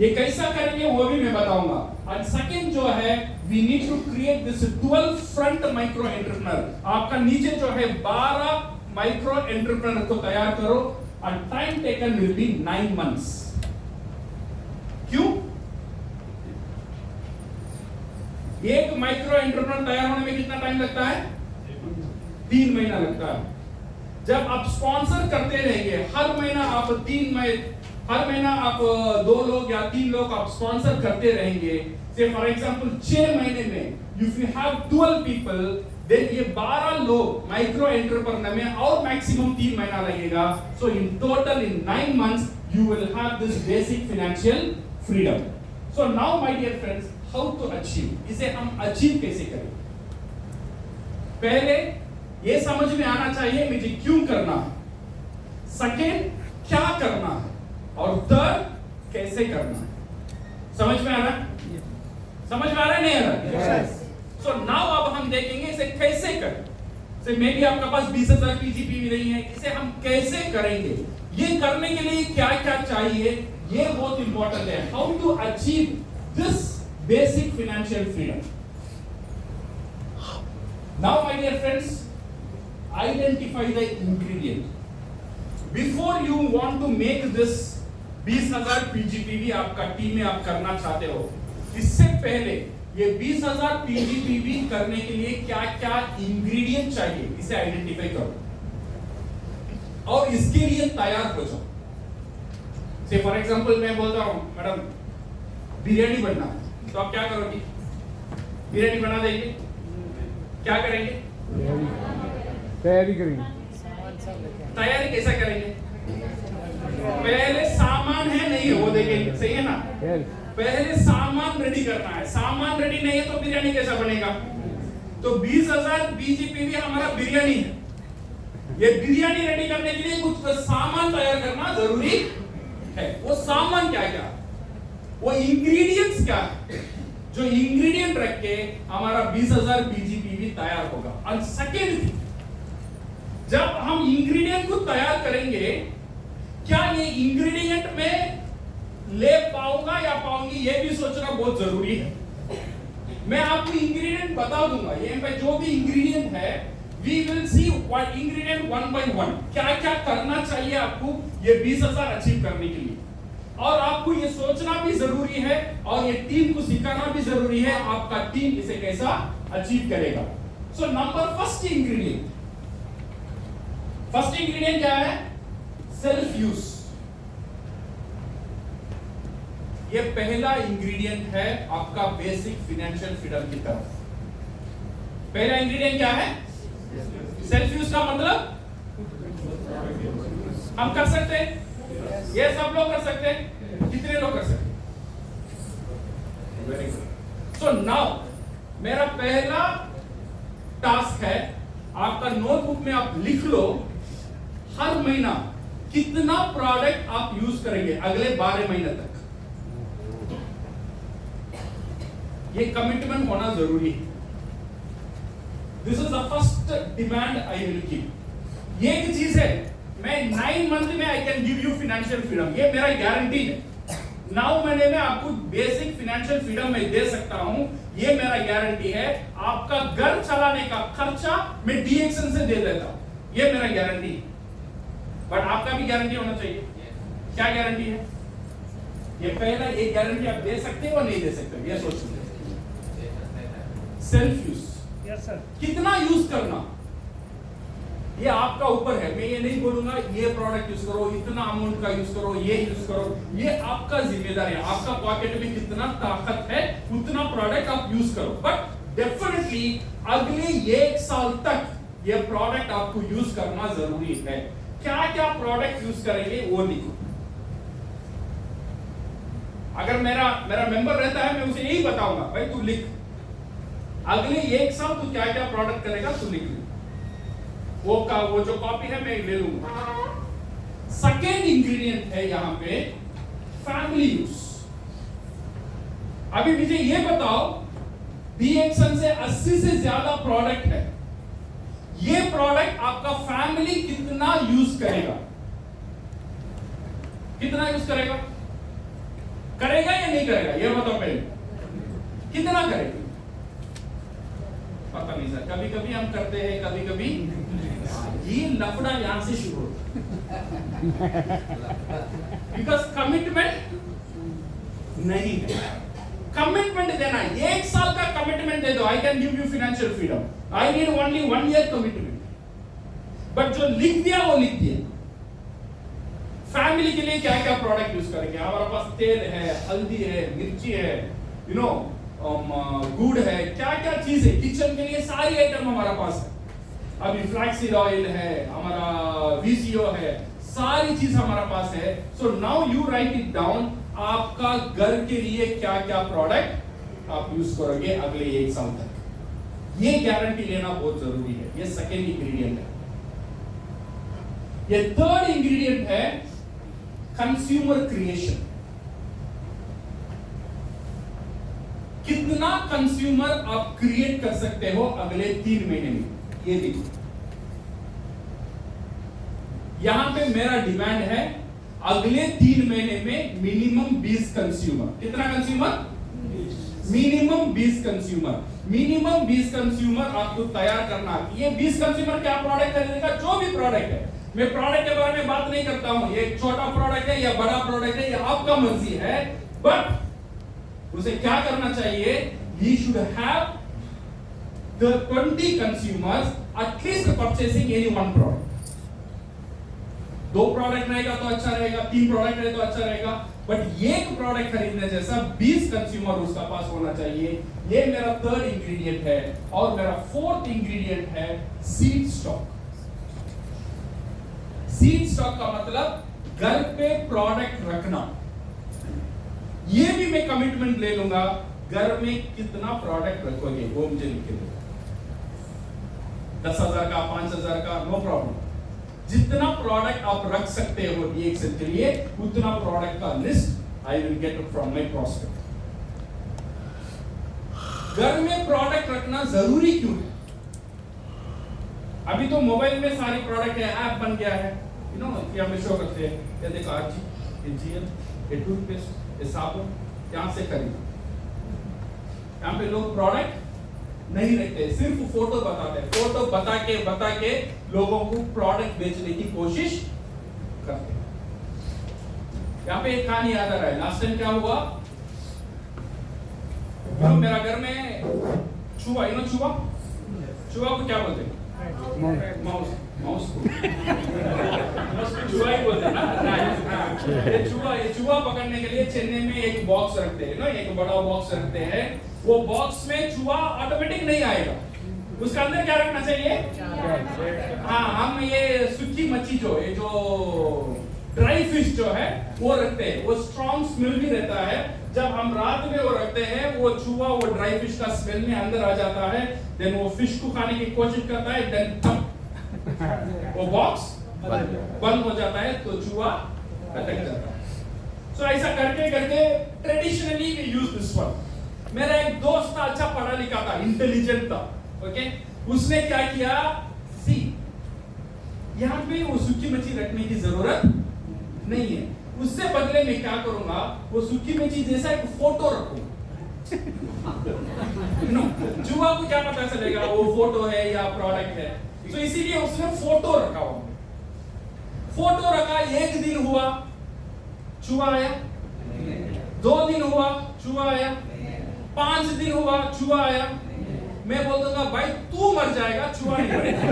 ये कैसा करेंगे वो भी मैं बताऊंगा। और सेकंड जो है, we need to create this 12 front micro entrepreneur. आपका नीचे जो है 12 माइक्रो एंटरप्रेन्योर को तैयार करो, और time taken will be 9 months। क्यों? एक माइक्रो एंटरप्रेन्योर तैयार होने में कितना टाइम लगता है? 3 महीना लगता है। जब आप स्पॉन्सर करते रहेंगे, हर महीना आप 2 लोग या 3 लोग आप स्पॉन्सर करते रहेंगे। से फॉर एग्जांपल 6 महीने में if you have 12 people, then ये 12 लोग माइक्रो एंटरप्रेन्योर में, और मैक्सिमम 3 महीना लगेगा। So in total in 9 months you will have this basic financial freedom. So now my dear friends, how to achieve? इसे हम अचीव कैसे करें? पहले ये समझ में आना चाहिए मुझे क्यों करना है, सेकेंड क्या करना है, और थर्ड कैसे करना है। समझ में आ रहा है? समझ में आ रहा है? नहीं आ रहा? सो नाउ अब हम देखेंगे इसे कैसे करें। से मे भी आपके पास 20,000 पीजीपीवी नहीं है, इसे हम कैसे करेंगे, ये करने के लिए क्या क्या चाहिए, ये बहुत इंपॉर्टेंट है। How to achieve this basic financial freedom. Now my dear friends, identify the ingredient. Before you want to make this 20,000 PGPV आपका टीम में आप करना चाहते हो, इससे पहले ये 20,000 पीजीपीवी करने के लिए क्या क्या इंग्रेडिएंट चाहिए, इसे आइडेंटिफाई करो और इसके लिए तैयार हो जाओ। से फॉर एग्जांपल मैं बोलता हूं मैडम बिरयानी बनना है, तो आप क्या करोगी? बिरयानी बना देंगे, क्या करेंगे? तैयारी करेंगे। तैयारी कैसा करेंगे? पहले सामान है नहीं है वो देखेंगे, सही है ना? पहले सामान रेडी करना है। सामान रेडी नहीं है तो बिरयानी कैसा बनेगा? तो 20,000 पीजीपीवी हमारा बिरयानी है। ये बिरयानी रेडी करने के लिए कुछ सामान तैयार करना जरूरी है। वो सामान क्या क्या, वो इंग्रेडिएंट्स क्या है, जो इंग्रेडिएंट रख के हमारा 20,000 पीजीपीवी तैयार होगा। और सेकेंड थिंग, जब हम इंग्रेडिएंट को तैयार करेंगे, क्या ये इंग्रेडिएंट में ले पाऊंगा या पाऊंगी, ये भी सोचना बहुत जरूरी है। मैं आपको इंग्रेडिएंट बता दूंगा, ये पे जो भी इंग्रेडिएंट है, we will see what ingredient one by one, क्या क्या करना चाहिए आपको ये 20,000 अचीव करने के लिए। और आपको ये सोचना भी जरूरी है और ये टीम को सिखाना भी जरूरी है, आपका टीम इसे कैसा अचीव करेगा। सो फर्स्ट इंग्रेडिएंट क्या है? Self use. ये पहला इंग्रेडिएंट है आपका बेसिक फाइनेंशियल फ्रीडम की तरफ। पहला इंग्रेडिएंट क्या है? सेल्फ यूज का मतलब हम कर सकते हैं, ये सब लोग कर सकते हैं, कितने लोग कर सकते हैं? Very good. सो नाउ मेरा पहला टास्क है, आपका नोटबुक में आप लिख लो हर महीना कितना प्रोडक्ट आप यूज करेंगे अगले 12 महीने तक। ये कमिटमेंट होना जरूरी है। This is the first demand I will give. ये एक चीज है, मैं 9 मंथ में I can give you financial freedom, ये मेरा गारंटी है। 9 महीने में आपको बेसिक फाइनेंशियल फ्रीडम मैं दे सकता हूं, ये मेरा गारंटी है। आपका घर चलाने का खर्चा मैं डीएक्सन से दे देता हूं, ये मेरा गारंटी है। बट आपका भी गारंटी होना चाहिए। क्या गारंटी है? ये पहला एक गारंटी आप दे सकते हो और नहीं दे सकते, ये सोच लीजिए। Self use, yes sir. कितना यूज करना ये आपका ऊपर है। मैं ये नहीं बोलूंगा ये प्रोडक्ट यूज करो, इतना अमाउंट का यूज करो, ये यूज करो, ये आपका जिम्मेदारी है। आपका पॉकेट में कितना ताकत है उतना प्रोडक्ट आप यूज करो। बट डेफिनेटली अगले 1 साल तक ये प्रोडक्ट आपको यूज करना जरूरी है। क्या क्या प्रोडक्ट यूज करेंगे वो लिखो। अगर मेरा मेंबर रहता है, मैं उसे यही बताऊंगा, भाई तू लिख, अगले 1 साल तू क्या क्या प्रोडक्ट करेगा तू लिख ले। वो जो कॉपी है मैं ले लूंगा। सेकेंड इंग्रेडिएंट है यहां पे फैमिली यूज। अभी मुझे ये बताओ, डीएक्सन से 80 से ज्यादा प्रोडक्ट है, ये प्रोडक्ट आपका फैमिली कितना यूज करेगा? कितना यूज करेगा? करेगा या नहीं करेगा ये बताओ पहले। कितना करेगा? पता नहीं सर, कभी कभी हम करते हैं, कभी कभी ये लफड़ा यहां से शुरू होता है। बिकॉज कमिटमेंट नहीं है। कमिटमेंट देना है, 1 साल का कमिटमेंट दे दो, I can give you financial freedom, I need only 1 year commitment. But जो लिख दिया वो लिख दिया। फैमिली के लिए क्या क्या प्रोडक्ट यूज करेंगे? हमारे पास तेल है, हल्दी है, मिर्ची है, यू नो गुड़ है, क्या क्या चीज है किचन के लिए, सारी आइटम हमारा पास है। अभी फ्लैक्सीड ऑयल है, हमारा वीसीओ है, सारी चीज हमारा पास है। So now you right it down, आपका घर के लिए क्या क्या प्रोडक्ट आप यूज करोगे अगले 1 साल तक। ये गारंटी लेना बहुत जरूरी है। ये सेकेंड इंग्रेडिएंट है। ये थर्ड इंग्रेडिएंट है कंज्यूमर क्रिएशन। कितना कंज्यूमर आप क्रिएट कर सकते हो अगले 3 महीने में, ये देखो। यहां पे मेरा डिमांड है अगले 3 महीने में मिनिमम 20 कंज्यूमर। कितना consumer? Minimum 20 consumer. Minimum 20 consumer आपको तैयार करना। ये 20 कंज्यूमर क्या प्रोडक्ट खरीदेगा? जो भी प्रोडक्ट है। मैं प्रोडक्ट के बारे में बात नहीं करता हूं, ये छोटा प्रोडक्ट है या बड़ा प्रोडक्ट है, ये आपका मर्जी है। बट उसे क्या करना चाहिए? he should have the 20 consumers at least purchasing any one product. 2 product रहेगा तो अच्छा रहेगा, 3 प्रोडक्ट रहे तो अच्छा रहेगा, बट एक प्रोडक्ट खरीदने जैसा 20 कंज्यूमर उसका पास होना चाहिए। ये मेरा थर्ड इंग्रेडिएंट है। और मेरा फोर्थ इंग्रेडिएंट है सीड स्टॉक। सीड स्टॉक का मतलब घर पे प्रोडक्ट रखना। ये भी मैं कमिटमेंट ले लूंगा, घर में कितना प्रोडक्ट रखोगे वो मुझे लिख के दो। 10,000 का, 5,000 का, नो प्रॉब्लम। जितना प्रोडक्ट आप रख सकते हो डीएक्सन के लिए, उतना प्रोडक्ट का list I will get from my prospect. घर में प्रोडक्ट रखना जरूरी क्यों है? अभी तो मोबाइल में सारी प्रोडक्ट है, ऐप बन गया है, यू नो, कि हमें शो करते हैं, ये देखो आरजी, ये जीएल, ये टूथपेस्ट, ये साबुन, यहाँ से खरीदो। यहाँ पे लोग प्रोडक्ट नहीं रखते, सिर्फ फोटो बताते हैं, फोटो बता के लोगों को प्रोडक्ट बेचने की कोशिश करते हैं। यहाँ पे एक कहानी याद आ रहा है, लास्ट टाइम क्या हुआ, मेरा घर में चूहा, यू नो, चूहा को क्या बोलते हैं? माउस को चूहा ही बोलते हैं ना। ये चूहा पकड़ने के लिए चेन्नई में एक बॉक्स रखते हैं ना, एक बड़ा बॉक्स रखते हैं। वो बॉक्स में चूहा ऑटोमेटिक नहीं आएगा, उसका अंदर क्या रखना चाहिए? हाँ, हम ये सूखी मच्छी जो है, जो ड्राई फिश जो है वो रखते हैं, वो स्ट्रॉन्ग स्मेल भी रहता है। जब हम रात में वो रखते हैं, वो चूहा वो ड्राई फिश का स्मेल में अंदर आ जाता है, देन वो फिश को खाने की कोशिश करता है, देन वो बॉक्स बंद हो जाता है, तो चूहा अटक जाता है। सो ऐसा करके करके traditionally we use this one. मेरा एक दोस्त था, अच्छा पढ़ा लिखा था, इंटेलिजेंट था, ओके, उसने क्या किया, सी यहाँ पे वो सूखी मच्छी रखने की जरूरत नहीं है, उससे बदले में क्या करूंगा, वो सूखी मच्छी जैसा एक फोटो रखूंगा। नो, चूहा को क्या पता चलेगा वो फोटो है या प्रोडक्ट है, तो इसीलिए उसने फोटो रखा हुआ। फोटो रखा, एक दिन हुआ चूहा आया, 2 दिन हुआ चूहा आया, 5 दिन हुआ चूहा आया। मैं बोल दूंगा भाई तू मर जाएगा, चूहा नहीं मरेगा,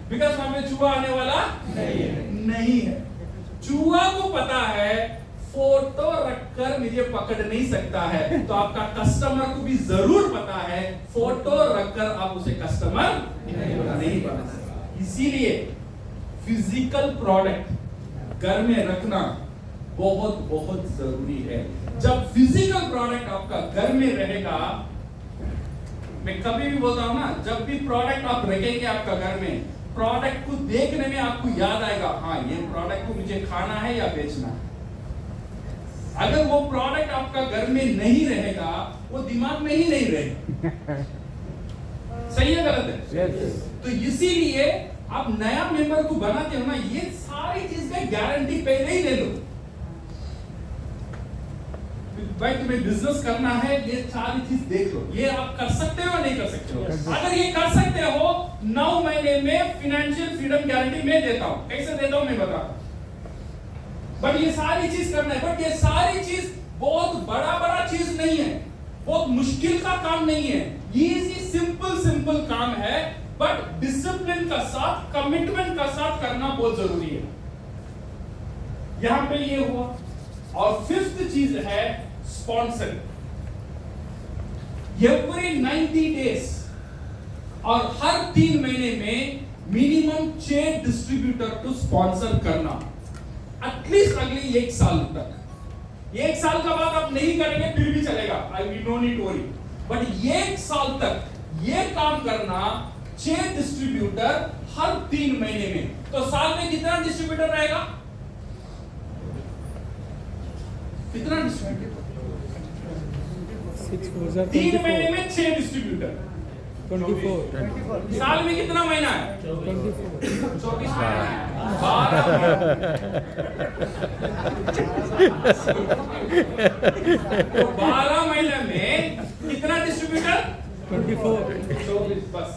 बिकॉज वहां पे चूहा आने वाला नहीं है। चूहा को पता है फोटो रखकर मुझे पकड़ नहीं सकता है, तो आपका कस्टमर को भी जरूर पता है फोटो रखकर आप उसे कस्टमर नहीं बना सकते। इसीलिए फिजिकल प्रोडक्ट घर में रखना बहुत बहुत जरूरी है। जब फिजिकल प्रोडक्ट आपका घर में रहेगा, मैं कभी भी बोलता हूं ना, जब भी प्रोडक्ट आप रखेंगे आपका घर में, प्रोडक्ट को देखने में आपको याद आएगा, हाँ ये प्रोडक्ट को मुझे खाना है या बेचना है। अगर वो प्रोडक्ट आपका घर में नहीं रहेगा, वो दिमाग में ही नहीं रहेगा। सही है गलत है? Yes. तो इसीलिए आप नया मेंबर को बनाते हो ना, ये सारी चीज का गारंटी पहले ही ले लो। भाई तुम्हें बिजनेस करना है, ये सारी चीज देख लो, ये आप कर सकते हो नहीं कर सकते हो। अगर ये कर सकते हो, 9 महीने में फाइनेंशियल फ्रीडम गारंटी मैं देता हूं। कैसे देता हूं मैं बताता हूं। बट ये सारी चीज करना है, बट ये सारी चीज बहुत बड़ा चीज नहीं है, बहुत मुश्किल का काम नहीं है, इजी सिंपल काम है, बट डिसिप्लिन का साथ, कमिटमेंट का साथ करना बहुत जरूरी है। यहां पे ये हुआ। और 5th चीज है स्पॉन्सर। एवरी 90 डेज और हर 3 महीने में मिनिमम 6 डिस्ट्रीब्यूटर को स्पॉन्सर करना, एटलीस्ट अगले 1 साल तक। 1 साल का बाद आप नहीं करेंगे फिर भी चलेगा, I we no need worry, but 1 साल तक ये काम करना, 6 डिस्ट्रीब्यूटर हर 3 महीने में। तो साल में कितना डिस्ट्रीब्यूटर रहेगा? कितना डिस्ट्रीब्यूटर? 3 महीने में 6 डिस्ट्रीब्यूटर, 24 साल में कितना महीना है? 24 महीना। 12 महीने में कितना डिस्ट्रीब्यूटर? 24। बस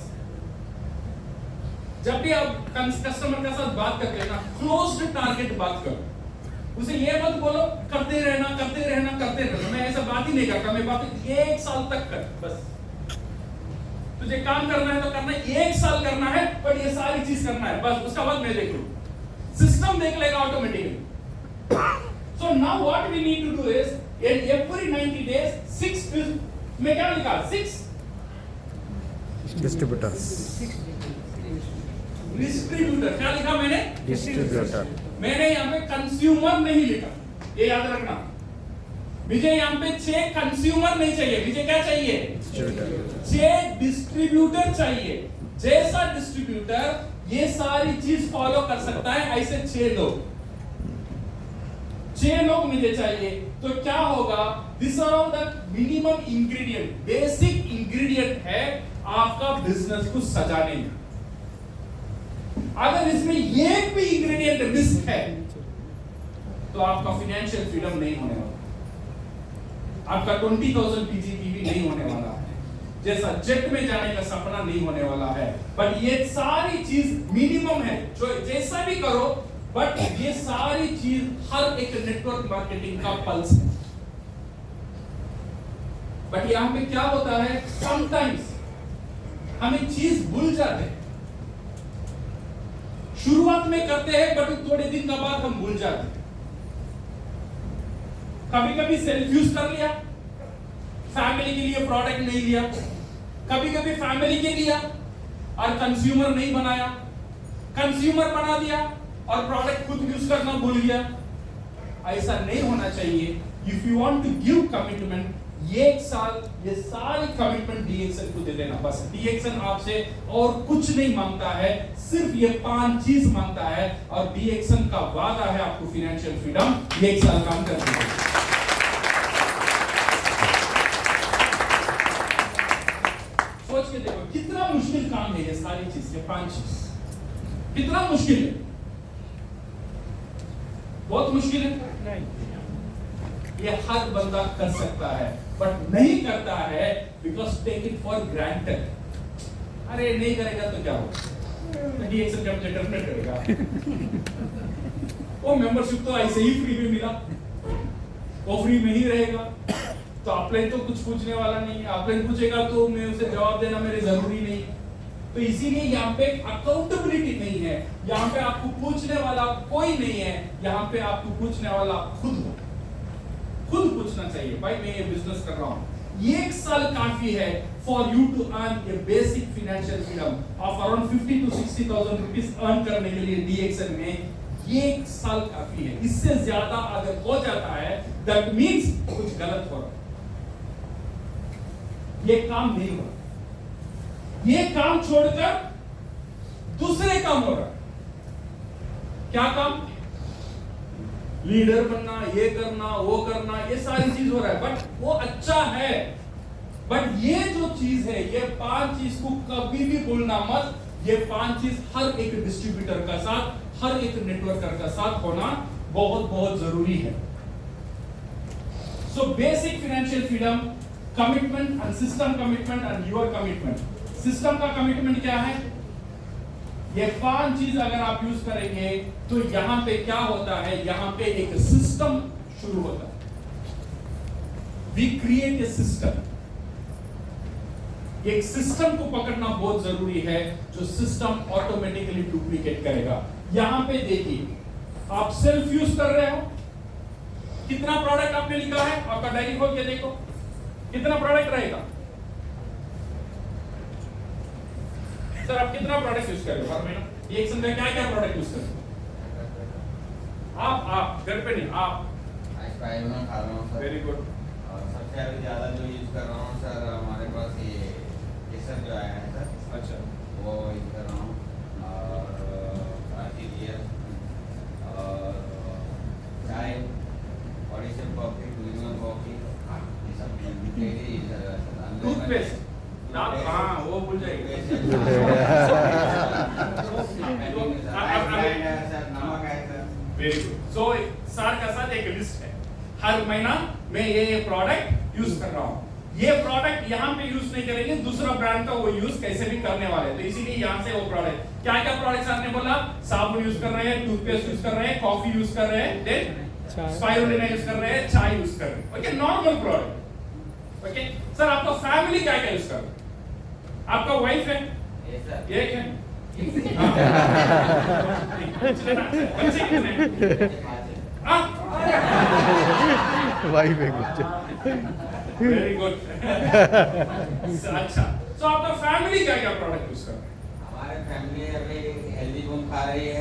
जब भी आप कस्टमर के साथ बात करते हैं ना, क्लोज्ड टारगेट बात करो, उसे ये मत बोलो करते रहना। मैं ऐसा बात ही नहीं करता, मैं बात 1 साल तक कर, बस तुझे काम करना है तो करना है, 1 साल करना है, पर ये सारी चीज करना है, बस उसका बाद मैं देख लूं, सिस्टम देख लेगा automatically. So now what we need to do is every 90 days 6 में क्या लिखा? 6 डिस्ट्रीब्यूटर्स। डिस्ट्रीब्यूटर क्या लिखा मैंने? डिस्ट्रीब्यूटर। मैंने यहाँ पे कंज्यूमर नहीं लिखा, ये याद रखना। मुझे यहाँ पे 6 कंज्यूमर नहीं चाहिए, मुझे क्या चाहिए? 6 डिस्ट्रीब्यूटर चाहिए। जैसा डिस्ट्रीब्यूटर ये सारी चीज फॉलो कर सकता है, ऐसे 6 लोग मुझे चाहिए। तो क्या होगा? This are all the minimum ingredient, basic ingredient है आपका बिजनेस को सजाने में। अगर इसमें एक भी इंग्रेडिएंट मिस है तो आपका फाइनेंशियल फ्रीडम नहीं होने वाला, आपका 20,000 पीजीपीवी नहीं होने वाला है, जैसा जेट में जाने का सपना नहीं होने वाला है। बट ये सारी चीज मिनिमम है, जो जैसा भी करो, बट ये सारी चीज हर एक नेटवर्क मार्केटिंग का पल्स है। बट यहां पे क्या होता है, समटाइम्स हमें चीज भूल जाते हैं। शुरुआत में करते हैं बट थोड़े दिन के बाद हम भूल जाते हैं। कभी कभी सेल्फ यूज कर लिया, फैमिली के लिए प्रोडक्ट नहीं लिया, कभी कभी फैमिली के लिया और कंज्यूमर नहीं बनाया, कंज्यूमर बना दिया और प्रोडक्ट खुद यूज करना भूल गया। ऐसा नहीं होना चाहिए। If you want to give commitment, एक साल ये सारी कमिटमेंट डीएक्सन को दे देना बस। डीएक्सन आपसे और कुछ नहीं मांगता है, सिर्फ ये 5 चीज मांगता है और डीएक्सन का वादा है आपको फाइनेंशियल फ्रीडम 1 साल काम करने के। सोच के देखो कितना मुश्किल काम है ये सारी चीज, ये 5 चीज कितना मुश्किल है। बहुत मुश्किल है नहीं, ये हर बंदा कर सकता है बट नहीं करता है because take it for granted. अरे नहीं करेगा तो क्या होगा, डीएक्सन जब टर्मिनेट करेगा। वो मेंबरशिप तो ऐसे ही फ्री में मिला, वो फ्री में ही रहेगा, तो अपलाइन तो कुछ पूछने वाला नहीं है। अपलाइन पूछेगा तो मैं उसे जवाब देना मेरे जरूरी नहीं। तो इसीलिए यहाँ पे अकाउंटेबिलिटी नहीं है, यहाँ पे आपको पूछने वाला कोई नहीं है, यहाँ पे आपको पूछने वाला खुद हो। खुद पूछना चाहिए, भाई मैं ये बिजनेस कर रहा हूँ, 1 साल काफी है for you to earn a basic financial freedom of around 50 to 60,000 rupees earn करने के लिए डीएक्सन में 1 साल काफी है। इससे ज्यादा अगर हो जाता है दैट मींस कुछ गलत हो रहा है, ये काम नहीं हो रहा, ये काम छोड़कर दूसरे काम हो रहा है। क्या काम? लीडर बनना, ये करना, वो करना, ये सारी चीज हो रहा है बट वो अच्छा है। बट ये जो चीज है, ये 5 चीज को कभी भी भूलना मत। ये 5 चीज हर एक डिस्ट्रीब्यूटर का साथ, हर एक नेटवर्कर का साथ होना बहुत बहुत जरूरी है। So basic financial freedom, commitment and system commitment and your commitment. System का कमिटमेंट क्या है? ये 5 चीज अगर आप यूज करेंगे तो यहां पे क्या होता है, यहां पे एक सिस्टम शुरू होता है। We create a system. एक सिस्टम को पकड़ना बहुत जरूरी है जो सिस्टम ऑटोमेटिकली डुप्लीकेट करेगा। यहां पे देखिए, आप सेल्फ यूज कर रहे हो, कितना प्रोडक्ट आपने लिखा है, आपका डायरी खोल के देखो कितना प्रोडक्ट रहेगा। सर आप कितना प्रोडक्ट यूज कर रहे हो हर महीना? एक संख्या क्या क्या प्रोडक्ट यूज कर रहे हो आप घर पे नहीं, आप आइसक्रीम में खा रहा हूँ सर। Very good. और सबसे अभी ज़्यादा जो यूज़ कर रहा हूँ सर, हमारे पास ये केसर जो आया है सर, अच्छा वो यूज़ कर रहा हूँ। और आर्टिफिशियल और चाय, ऑडिशन कॉफ़ी, मिनिमम कॉफ़ी, ये सब डेली टूथपेस्ट हाँ वो भूल जाएंगे। Very good. सो साथ का साथ एक लिस्ट है, हर महीना मैं ये प्रोडक्ट यूज कर रहा हूँ। ये प्रोडक्ट यहाँ पे यूज नहीं करेंगे, दूसरा ब्रांड का वो यूज कैसे भी करने वाले, तो इसीलिए यहाँ से वो प्रोडक्ट क्या क्या प्रोडक्ट्स आपने बोला? साबुन यूज कर रहे हैं, टूथपेस्ट यूज कर रहे हैं, कॉफी यूज कर रहे हैं, देन स्पाइरुलिना यूज कर रहे हैं, चाय यूज कर रहे हैं। Okay, normal product. Okay sir, आपका फैमिली क्या क्या यूज कर रहा है? आपका वाइफ है, एक है, बच्चे कितने हैं? वाइफ है कुछ। Very good. अच्छा, तो आपका फैमिली क्या क्या प्रोडक्ट यूज कर रहा है? हमारे फैमिली अभी हेल्दी बूम खा रही है,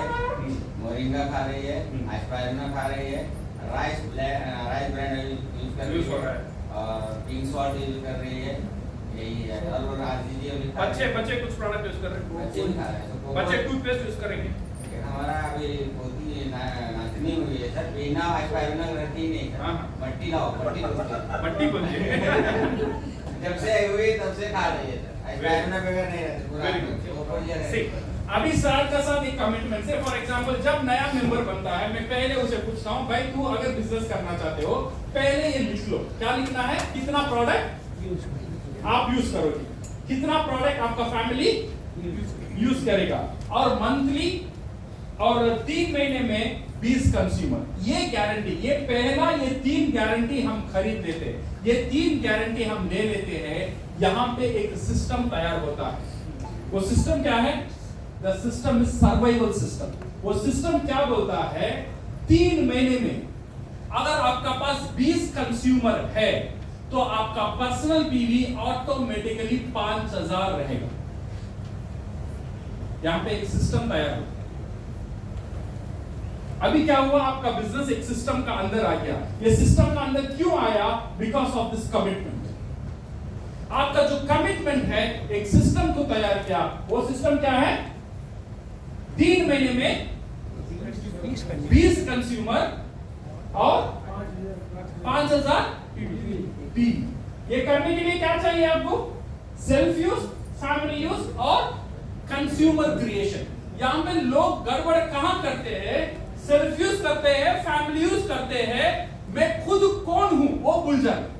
मोरिंगा खा रही है, आस्पायरिना खा रही है, राइस ब्रांड यूज कर रही है और पिंक सॉल्ट यूज कर रही है। यही है। और आजीजी अभी बच्चे कुछ प्रोडक्ट यूज कर रहे हैं? बच्चे नहीं खा रहे हैं। बच्चे टूथपेस्ट यूज करेंगे? हमारा अभी पोती नाचनी हुई है सर, बिना आस्पायरिना रहती ही नहीं सर। मट्टी लाओ, मट्टी मट्टी बोलिए। जब से आई हुई तब से खा रही है सर, एक्सपायर होने पे नहीं रहते पूरा Very good. वो खोल लिया See, अभी साथ का साथ एक कमिटमेंट से फॉर एग्जांपल जब नया मेंबर बनता है मैं पहले उसे पूछता हूं भाई तू अगर बिजनेस करना चाहते हो पहले ये लिख लो क्या लिखना है कितना प्रोडक्ट आप यूज करोगे कितना प्रोडक्ट आपका फैमिली यूज करेगा और मंथली और 3 महीने में 20 कंज्यूमर ये गारंटी ये पहला ये 3 गारंटी हम खरीद लेते हैं ये 3 गारंटी हम ले लेते हैं यहाँ पे एक सिस्टम तैयार होता है वो सिस्टम क्या है the system is survival system वो सिस्टम क्या बोलता है 3 महीने में अगर आपका पास 20 कंज्यूमर है तो आपका पर्सनल पीवी ऑटोमेटिकली 5000 रहेगा यहां पे एक सिस्टम तैयार हो अभी क्या हुआ आपका बिजनेस एक सिस्टम का अंदर आ गया ये सिस्टम का अंदर क्यों आया बिकॉज ऑफ दिस कमिटमेंट आपका जो कमिटमेंट है एक सिस्टम को तैयार किया वो सिस्टम क्या है 3 महीने में 20 कंज्यूमर और 5000 पी ये करने के लिए क्या चाहिए आपको सेल्फ यूज फैमिली यूज और कंज्यूमर क्रिएशन यहां पे लोग गड़बड़ कहां करते हैं सेल्फ यूज करते हैं फैमिली यूज करते हैं मैं खुद कौन हूं वो भूल जाते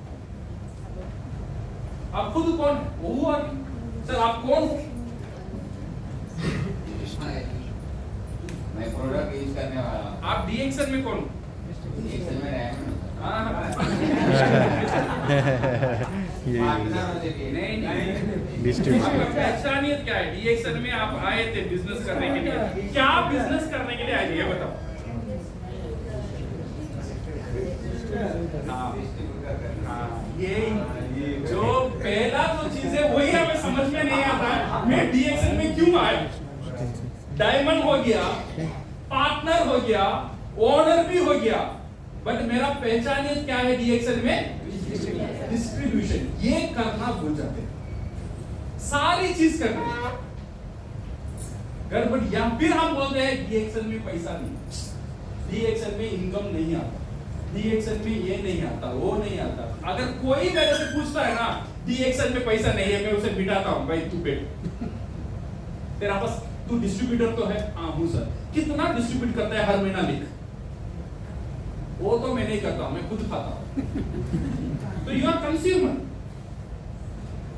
आप खुद कौन वो हुआ सर आप कौन हो मैं प्रोडक्ट यूज करने वाला हूँ आप डीएक्सएल में कौन एक्सेल में रैम ये नहीं डिस्ट्रीब्यूशन आपका पहचानियत क्या है डीएक्सएल में आप आए थे बिजनेस करने के लिए क्या बिजनेस करने के लिए आए थे ये बताओ ये जो पहला जो चीज है वही हमें समझ में नहीं आता है मैं डीएक्सएल में क्यों आया डायमंड हो गया पार्टनर हो गया ओनर भी हो गया बट मेरा पहचानियत क्या है डीएक्सएल में डिस्ट्रीब्यूशन ये करना भूल जाते हैं सारी चीज करते हैं गड़बड़ या फिर हम बोलते हैं डीएक्सएल में पैसा नहीं डीएक्सएल में इनकम नहीं आता डीएक्सएल में ये नहीं आता वो नहीं आता अगर कोई मेरे से पूछता है ना डीएक्सएल में पैसा नहीं है मैं उसे बिठाता हूं भाई तू बैठ तेरा पास तू डिस्ट्रीब्यूटर तो है हाँ हूं सर कितना डिस्ट्रीब्यूट करता है हर महीना लिख वो तो मैं नहीं करता मैं खुद खाता हूं तो यू आर कंज्यूमर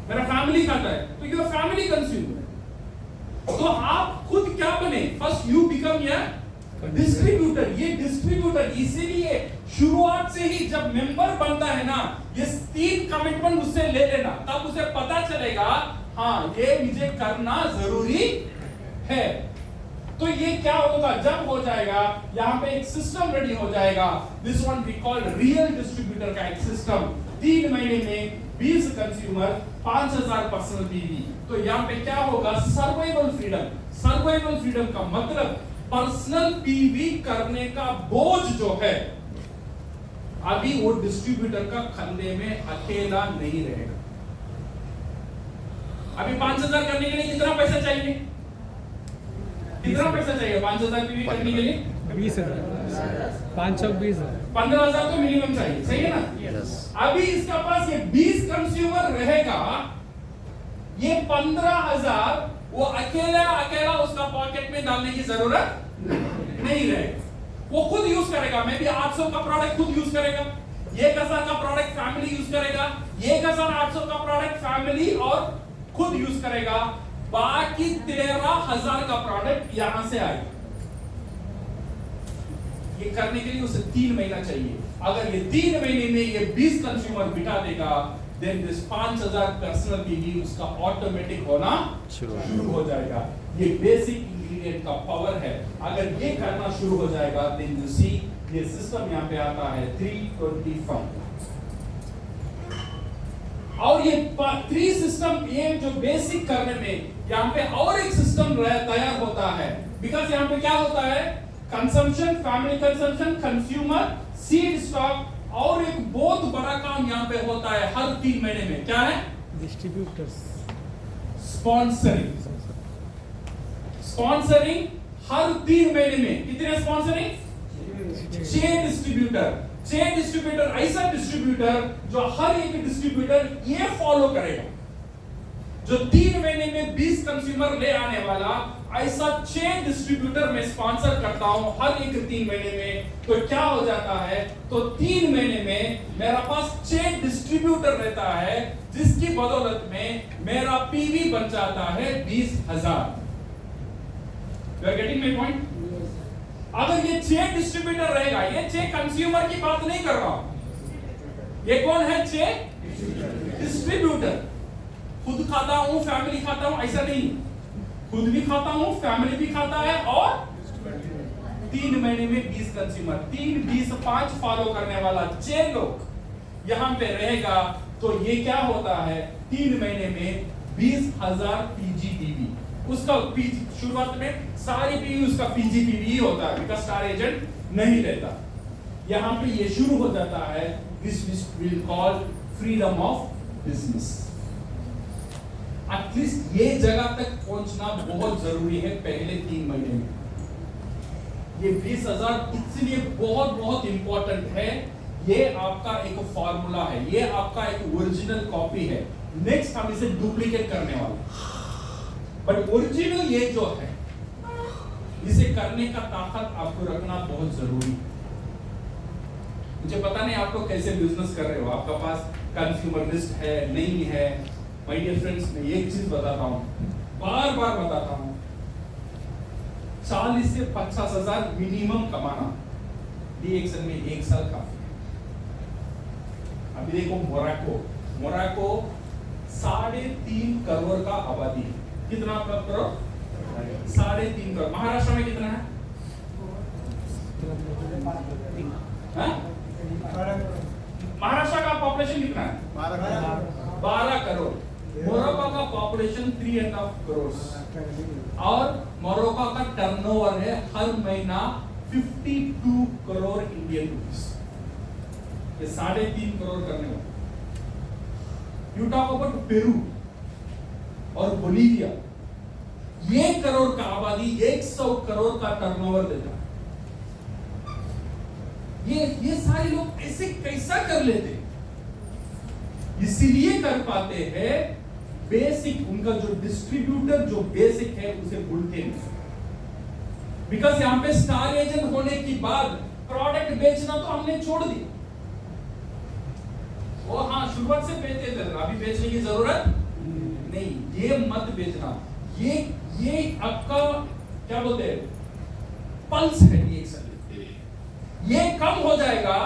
मेरा फैमिली खाता है तो यू आर फैमिली कंज्यूमर तो आप खुद क्या बने फर्स्ट यू बिकम या डिस्ट्रीब्यूटर ये डिस्ट्रीब्यूटर इसीलिए शुरुआत से ही जब मेंबर बनता है ना ये 3 कमिटमेंट उससे ले लेना तब उसे पता चलेगा हाँ ये मुझे करना जरूरी है तो ये क्या होगा जब हो जाएगा यहाँ पे एक सिस्टम रेडी हो जाएगा this one we call real distributor का एक सिस्टम 3 महीने में 20 कंज्यूमर 5000 पर्सनल पीवी तो यहाँ पे क्या होगा सर्वाइवल फ्रीडम का मतलब पर्सनल पीवी करने का बोझ जो है अभी वो डिस्ट्रीब्यूटर का कंधे में अकेला नहीं रहेगा अभी 5000 करने के लिए कितना पैसा चाहिए कितना पैसा चाहिए 5000 पीवी करने के लिए 20,000 520 15,000 तो मिनिमम चाहिए सही है ना Yes. अभी इसका पास ये 20 कंज्यूमर रहेगा ये 15,000 वो अकेला उसका पॉकेट में डालने की जरूरत नहीं रहेगा वो खुद यूज करेगा मैं भी 800 का प्रोडक्ट खुद यूज करेगा 1000 का प्रोडक्ट फैमिली यूज करेगा 1800 का प्रोडक्ट फैमिली और खुद यूज करेगा बाकी 13,000 का प्रोडक्ट यहां से आएगा ये करने के लिए उसे 3 महीना चाहिए अगर ये 3 महीने में ये 20 कंज्यूमर बिठा देगा देन दिस 5000 पर्सनल पीवी उसका ऑटोमेटिक होना शुरू हो जाएगा ये बेसिक इंग्रेडिएंट का पावर है अगर ये करना शुरू हो जाएगा देन यू सी ये सिस्टम यहाँ पे आता है 325 और ये 3 सिस्टम ये जो बेसिक करने में यहाँ पे और एक सिस्टम तैयार होता है बिकॉज यहाँ पे क्या होता है consumption family consumption consumer seed stock और एक बहुत बड़ा काम यहाँ पे होता है हर 3 महीने में क्या है डिस्ट्रीब्यूटर्स स्पॉन्सरिंग हर 3 महीने में कितने स्पॉन्सरिंग 6 डिस्ट्रीब्यूटर ऐसा डिस्ट्रीब्यूटर जो हर एक डिस्ट्रीब्यूटर ये फॉलो करेगा जो 3 महीने में 20 कंज्यूमर ले आने वाला, ऐसा 6 डिस्ट्रीब्यूटर मैं स्पॉन्सर करता हूं हर एक 3 महीने में, तो क्या हो जाता है, तो 3 महीने में मेरा पास 6 डिस्ट्रीब्यूटर रहता है, जिसकी बदौलत में मेरा पीवी बन जाता है 20,000। You are getting my point? अगर ये 6 डिस्ट्रीब्यूटर रहेगा, ये 6 कंज्यूमर की बात नहीं कर रहा हूं, ये कौन है? 6 डिस्ट्रीब्यूटर। खुद खाता हूं, फैमिली खाता हूं, ऐसा नहीं, खुद भी खाता हूं, फैमिली भी खाता है, और 3 महीने में 20 कंज्यूमर, 3 20 5 फॉलो करने वाला 6 लोग यहां पे रहेगा, तो ये क्या होता है, 3 महीने में 20,000 पीजीपीवी। उसका शुरुआत में सारी पीवी उसका पीजीपीवी ही होता है, बिकॉज़ स्टार एजेंट नहीं रहता। यहां पे ये शुरू हो जाता है, this will call freedom of business. At least ये जगह तक पहुंचना बहुत जरूरी है पहले 3 महीने में। ये 20,000 इसलिए बहुत बहुत इंपॉर्टेंट है। ये आपका एक फॉर्मूला है, ये आपका एक ओरिजिनल कॉपी है। नेक्स्ट हम इसे डुप्लीकेट करने वाले, बट ओरिजिनल ये जो है, इसे करने का ताकत आपको रखना बहुत जरूरी है। मुझे पता नहीं आप लोग कैसे बिजनेस कर रहे हो, आपका पास कंज्यूमर लिस्ट है नहीं है। माय डियर फ्रेंड्स, मैं एक चीज बताता हूं, बार बार बताता हूं, 40 से 50,000 मिनिमम कमाना डीएक्सन में 1 साल काफी है। अभी देखो मोरक्को 3.5 करोड़ का आबादी है। कितना आपका करोड़? 3.5 करोड़। महाराष्ट्र में कितना है? महाराष्ट्र का पॉपुलेशन कितना है? 12 करोड़। मोरक्को का पॉपुलेशन 3.5 करोड़ और मोरक्को का टर्नओवर है हर महीना 52 करोड़ इंडियन रुपीस। ये 3.5 करोड़ करने वाला। यू टॉक अबाउट पेरू और बोलीविया, 1 करोड़ का आबादी 100 करोड़ का टर्नओवर देता है। ये सारे लोग ऐसे कैसा कर लेते? इसीलिए कर पाते हैं, बेसिक उनका जो डिस्ट्रीब्यूटर जो बेसिक है उसे भूलते नहीं। बिकॉज यहां पे स्टार एजेंट होने के बाद प्रोडक्ट बेचना तो हमने छोड़ दिया। वो हाँ शुरुआत से बेचते थे, अभी बेचने की जरूरत नहीं। ये मत बेचना, ये आपका क्या बोलते हैं, पल्स है डीएक्सन। ये कम हो जाएगा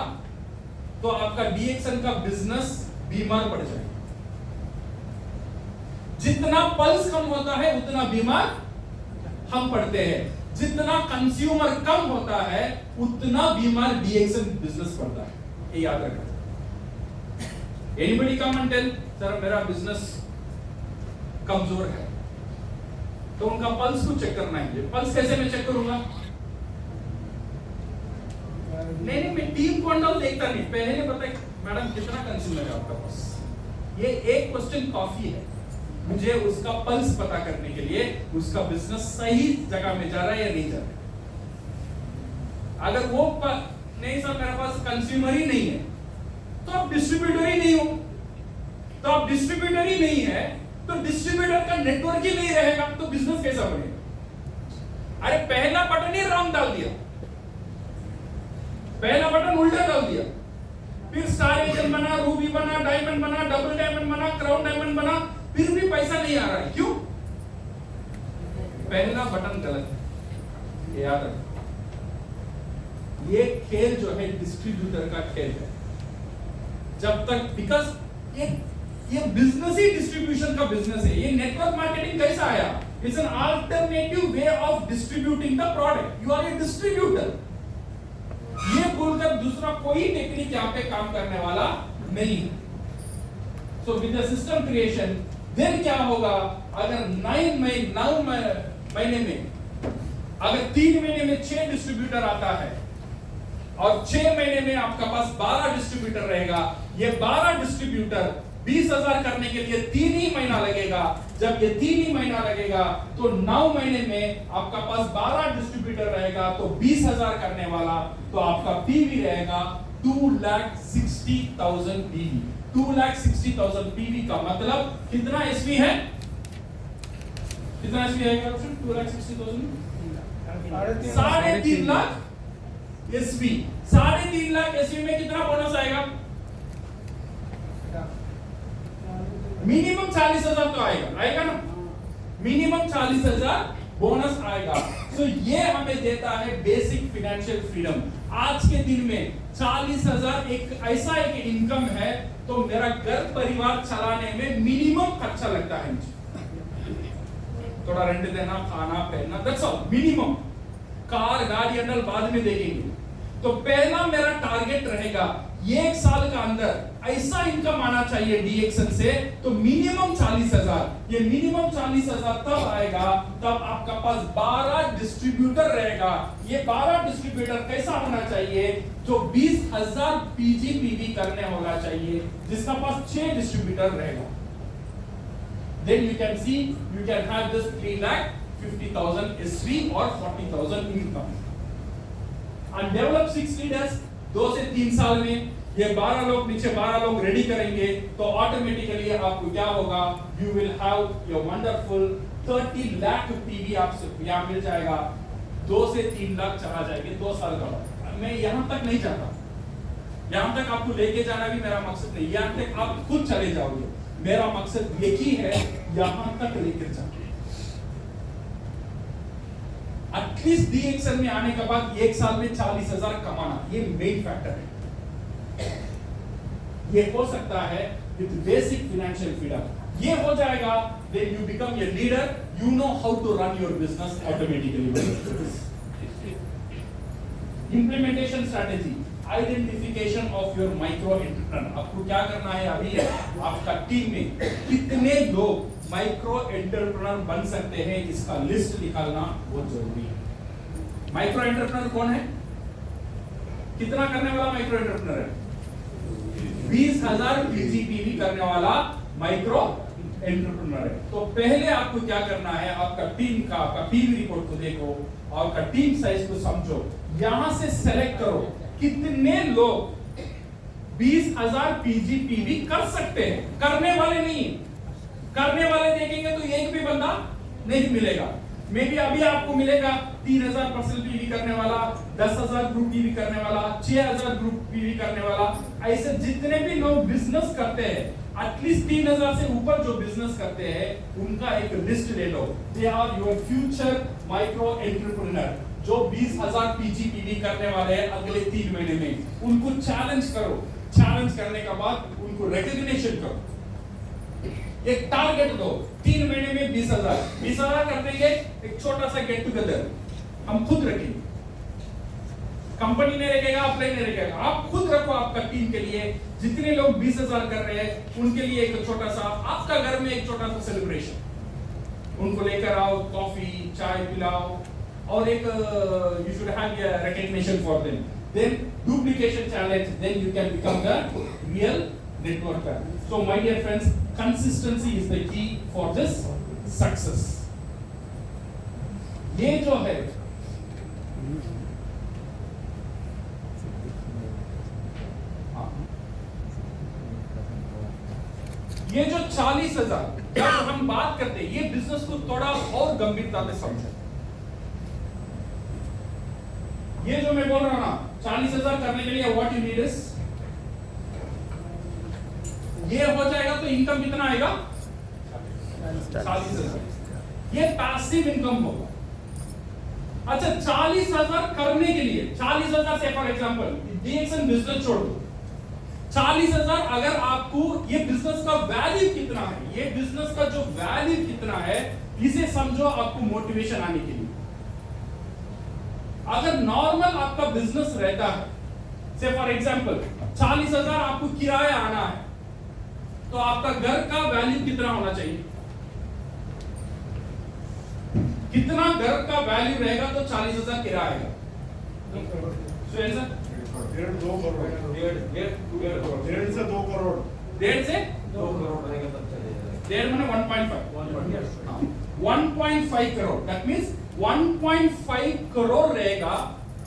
तो आपका डीएक्सन का बिजनेस बीमार पड़ जाएगा। जितना पल्स कम होता है उतना बीमार हम पड़ते हैं, जितना कंज्यूमर कम होता है उतना बीमार डीएक्सन बिजनेस पड़ता है। ये याद रखना। Anybody come and tell sir मेरा बिजनेस कमजोर है, तो उनका पल्स को चेक करना है। पल्स कैसे मैं चेक करूंगा? नहीं, मैं टीम क्वांटल देखता नहीं, पहले पता है मैडम कितना कंज्यूमर है आपका पास। ये एक क्वेश्चन काफी है मुझे उसका पल्स पता करने के लिए, उसका बिजनेस सही जगह में जा रहा है या नहीं जा रहा है। अगर वो नहीं सर मेरे पास कंज्यूमर ही नहीं है, तो आप डिस्ट्रीब्यूटर ही नहीं हो। तो आप डिस्ट्रीब्यूटर ही नहीं है तो डिस्ट्रीब्यूटर का नेटवर्क ही नहीं रहेगा, तो बिजनेस कैसा बनेगा? अरे पहला बटन ही रॉन्ग डाल दिया, पहला बटन उल्टा डाल दिया, फिर स्टार एजेंट बना, रूबी बना, डायमंड बना, डबल डायमंड बना, क्राउन डायमंड बना, फिर भी पैसा नहीं आ रहा है। क्यों? पहला बटन गलत है। याद रखो, ये खेल जो है डिस्ट्रीब्यूटर का खेल है। जब तक बिकॉज ये बिजनेस ही डिस्ट्रीब्यूशन का बिजनेस है। ये नेटवर्क मार्केटिंग कैसा आया? It's an alternative way of distributing the product. You are a distributor. ये बोलकर दूसरा कोई टेक्निक यहाँ पे काम करने वाला नहीं है। So with the system creation then क्या होगा? अगर 9 महीने में अगर 3 महीने में 6 डिस्ट्रीब्यूटर आता है और 6 महीने में आपका पास 12 डिस्ट्रीब्यूटर रहेगा, ये 12 डिस्ट्रीब्यूटर 20,000 करने के लिए 3 ही महीना लगेगा। जब ये 3 ही महीना लगेगा तो 9 महीने में आपका पास 12 डिस्ट्रीब्यूटर रहेगा, तो 20,000 करने वाला, तो आपका पीवी रहेगा 2,60,000 पीवी। 2,60,000 पीवी का मतलब कितना एसवी है? कितना एसवी आएगा option 2,60,000 3.5 lakh SV 3.5 lakh SV में कितना बोनस आएगा मिनिमम 40,000 तो आएगा ना मिनिमम 40,000 बोनस आएगा तो ये हमें देता है बेसिक फाइनेंशियल फ्रीडम आज के दिन में 40,000 एक ऐसा एक इनकम है तो मेरा घर परिवार चलाने में मिनिमम खर्चा लगता है मुझे थोड़ा रेंट देना खाना पहनना दैट्स ऑल मिनिमम कार गाड़ी अंडर बाद में देखेंगे तो पहला मेरा टारगेट रहेगा एक साल का अंदर ऐसा इनकम आना चाहिए डीएक्सन से तो मिनिमम 40,000 ये मिनिमम 40,000 तब आएगा तब आपका पास 12 डिस्ट्रीब्यूटर रहेगा ये 12 डिस्ट्रीब्यूटर कैसा होना चाहिए जो 20,000 पीजीपीवी करने होना चाहिए जिसका पास 6 डिस्ट्रीब्यूटर रहेगा then you can see you can have this 3,50,000 SV or 40,000 income and develop 6 leaders 2 से 3 साल में ये 12 लोग नीचे 12 लोग रेडी करेंगे तो ऑटोमेटिकली आपको क्या होगा you will have your wonderful 30 lakh PV आपसे यहाँ मिल जाएगा 2 से 3 लाख चला जाएंगे 2 साल का बाद मैं यहाँ तक नहीं जाता यहाँ तक आपको लेके जाना भी मेरा मकसद नहीं यहाँ तक आप खुद चले जाओगे मेरा मकसद एक ही है यहाँ तक लेकर जाना एटलीस्ट डीएक्सन में आने के बाद एक साल में 40,000 कमाना ये मेन फैक्टर है ये हो सकता है विद बेसिक फाइनेंशियल फ्रीडम ये हो जाएगा then you become a leader you know how to run your business automatically implementation strategy identification of your micro entrepreneur आपको क्या करना है अभी आपका टीम में कितने लोग माइक्रो एंटरप्रेन्योर बन सकते हैं इसका लिस्ट निकालना बहुत जरूरी है माइक्रो एंटरप्रेन्योर कौन है कितना करने वाला माइक्रो एंटरप्रेन्योर है 20,000 पीजीपीवी करने वाला माइक्रो एंटरप्रेन्योर है तो पहले आपको क्या करना है आपका टीम का आपका पीवी रिपोर्ट को देखो और आपका टीम साइज को समझो यहां से सेलेक्ट करो कितने लोग 20,000 पीजीपीवी कर सकते हैं करने वाले नहीं करने वाले देखेंगे तो एक भी बंदा नहीं मिलेगा मे बी अभी आपको मिलेगा 3,000 पर्सन पीवी करने वाला 10,000 ग्रुप पीवी करने वाला 6,000 ग्रुप पीवी करने वाला ऐसे जितने भी लोग बिजनेस करते हैं एटलीस्ट 3,000 से ऊपर जो बिजनेस करते हैं उनका एक लिस्ट ले लो they are your future micro entrepreneur जो 20,000 पीजीपीवी करने वाले हैं अगले 3 महीने में उनको चैलेंज करो चैलेंज करने के बाद उनको रिकॉग्निशन करो एक टारगेट दो 3 महीने में 20,000 कर देंगे एक छोटा सा गेट टुगेदर हम खुद रखेंगे कंपनी ने रखेगा अप्लाई नहीं रखेगा आप खुद रखो आपका टीम के लिए जितने लोग 20,000 कर रहे हैं उनके लिए एक छोटा सा आपका घर में एक छोटा सा सेलिब्रेशन उनको लेकर आओ कॉफी चाय पिलाओ और एक you should have a recognition for them then duplication challenge then you can become the real networker so my dear friends consistency is the key for this success ये जो है ये जो 40,000 जब हम बात करते हैं ये बिजनेस को थोड़ा और गंभीरता से समझें ये जो मैं बोल रहा हूं ना 40,000 करने के लिए व्हाट यू नीड इज ये हो जाएगा तो इनकम कितना आएगा 40,000 ये पैसिव इनकम होगा अच्छा 40,000 करने के लिए 40,000 से फॉर एग्जांपल डीएक्सन बिजनेस छोड़ दो 40,000 अगर आपको ये बिजनेस का वैल्यू कितना है ये बिजनेस का जो वैल्यू कितना है इसे समझो आपको मोटिवेशन आने के लिए अगर नॉर्मल आपका बिजनेस रहता है से फॉर एग्जांपल 40,000 आपको किराया आना है तो आपका घर का वैल्यू कितना होना चाहिए कितना घर का वैल्यू रहेगा तो 40,000 किराया आएगा सो ऐसा 1.5 से 2 करोड़ 1.5 से 2 करोड़ रहेगा तब चलेगा 1.5 1.5 करोड़ दैट मींस 1.5 करोड़ रहेगा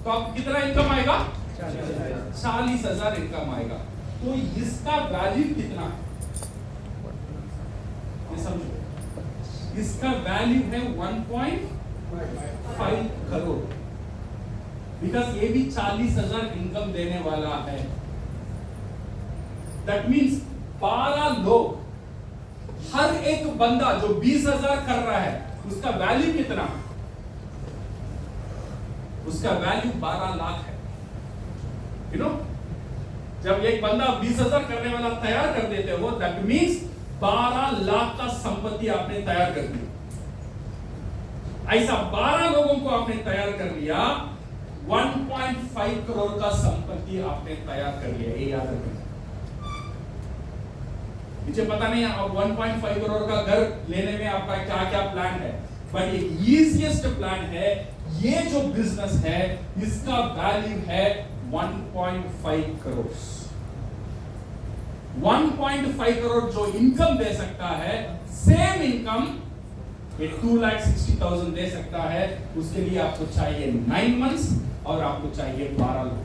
तो आप कितना इनकम आएगा 40,000 इनकम आएगा तो इसका वैल्यू कितना है ये समझो इसका वैल्यू है 1.5 करोड़, बिकॉज ये भी 40,000 इनकम देने वाला है। दैट मीन्स 12 लोग, हर एक बंदा जो 20,000 कर रहा है उसका वैल्यू कितना? उसका वैल्यू 12 लाख है। यू नो, जब एक बंदा 20,000 करने वाला तैयार कर देते हो, दैट मीन्स 12 लाख का संपत्ति आपने तैयार कर दी। ऐसा 12 लोगों को आपने तैयार कर लिया, 1.5 करोड़ का संपत्ति आपने तैयार कर लिया। ये याद रखना। मुझे पता नहीं आप 1.5 करोड़ का घर लेने में आपका क्या क्या प्लान है, बट एक इजीएस्ट प्लान है, ये जो बिजनेस है इसका वैल्यू है 1.5 करोड़। 1.5 करोड़ जो इनकम दे सकता है, सेम इनकम ये 2,60,000 दे सकता है। उसके लिए आपको चाहिए 9 मंथ्स और आपको चाहिए 12 लोग।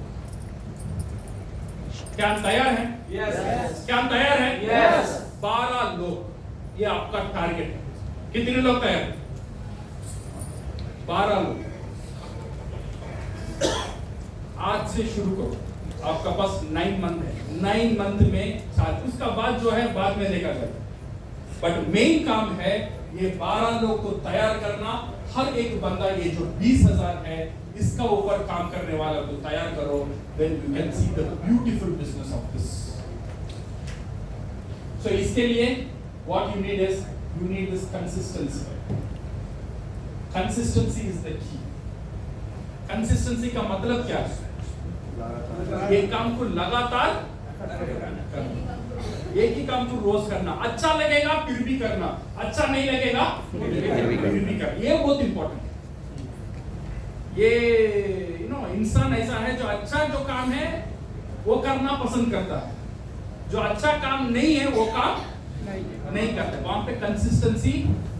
क्या हम तैयार हैं? Yes. क्या हम तैयार हैं? Yes. 12 लोग, ये आपका टारगेट है। कितने लोग तैयार? 12 लोग। आज से शुरू करो। आपका पास 9 मंथ है, 9 मंथ में साथ, उसका बाद जो है बाद में देखा जाएगा, बट मेन काम है ये 12 लोग को तैयार करना। हर एक बंदा, ये जो 20,000 है इसका ऊपर काम करने वाला को तैयार करो, then you can see the beautiful business of this. So इसके लिए what you need is you need this consistency. Consistency is the key. Consistency का मतलब क्या है? ये काम को लगातार करना, एक ही काम को रोज करना। अच्छा लगेगा फिर भी करना, अच्छा नहीं लगेगा फिर भी करना। ये बहुत इंपॉर्टेंट है। ये इंसान ऐसा है जो अच्छा जो काम है वो करना पसंद करता है, जो अच्छा काम नहीं है वो काम नहीं करता, वहां पे कंसिस्टेंसी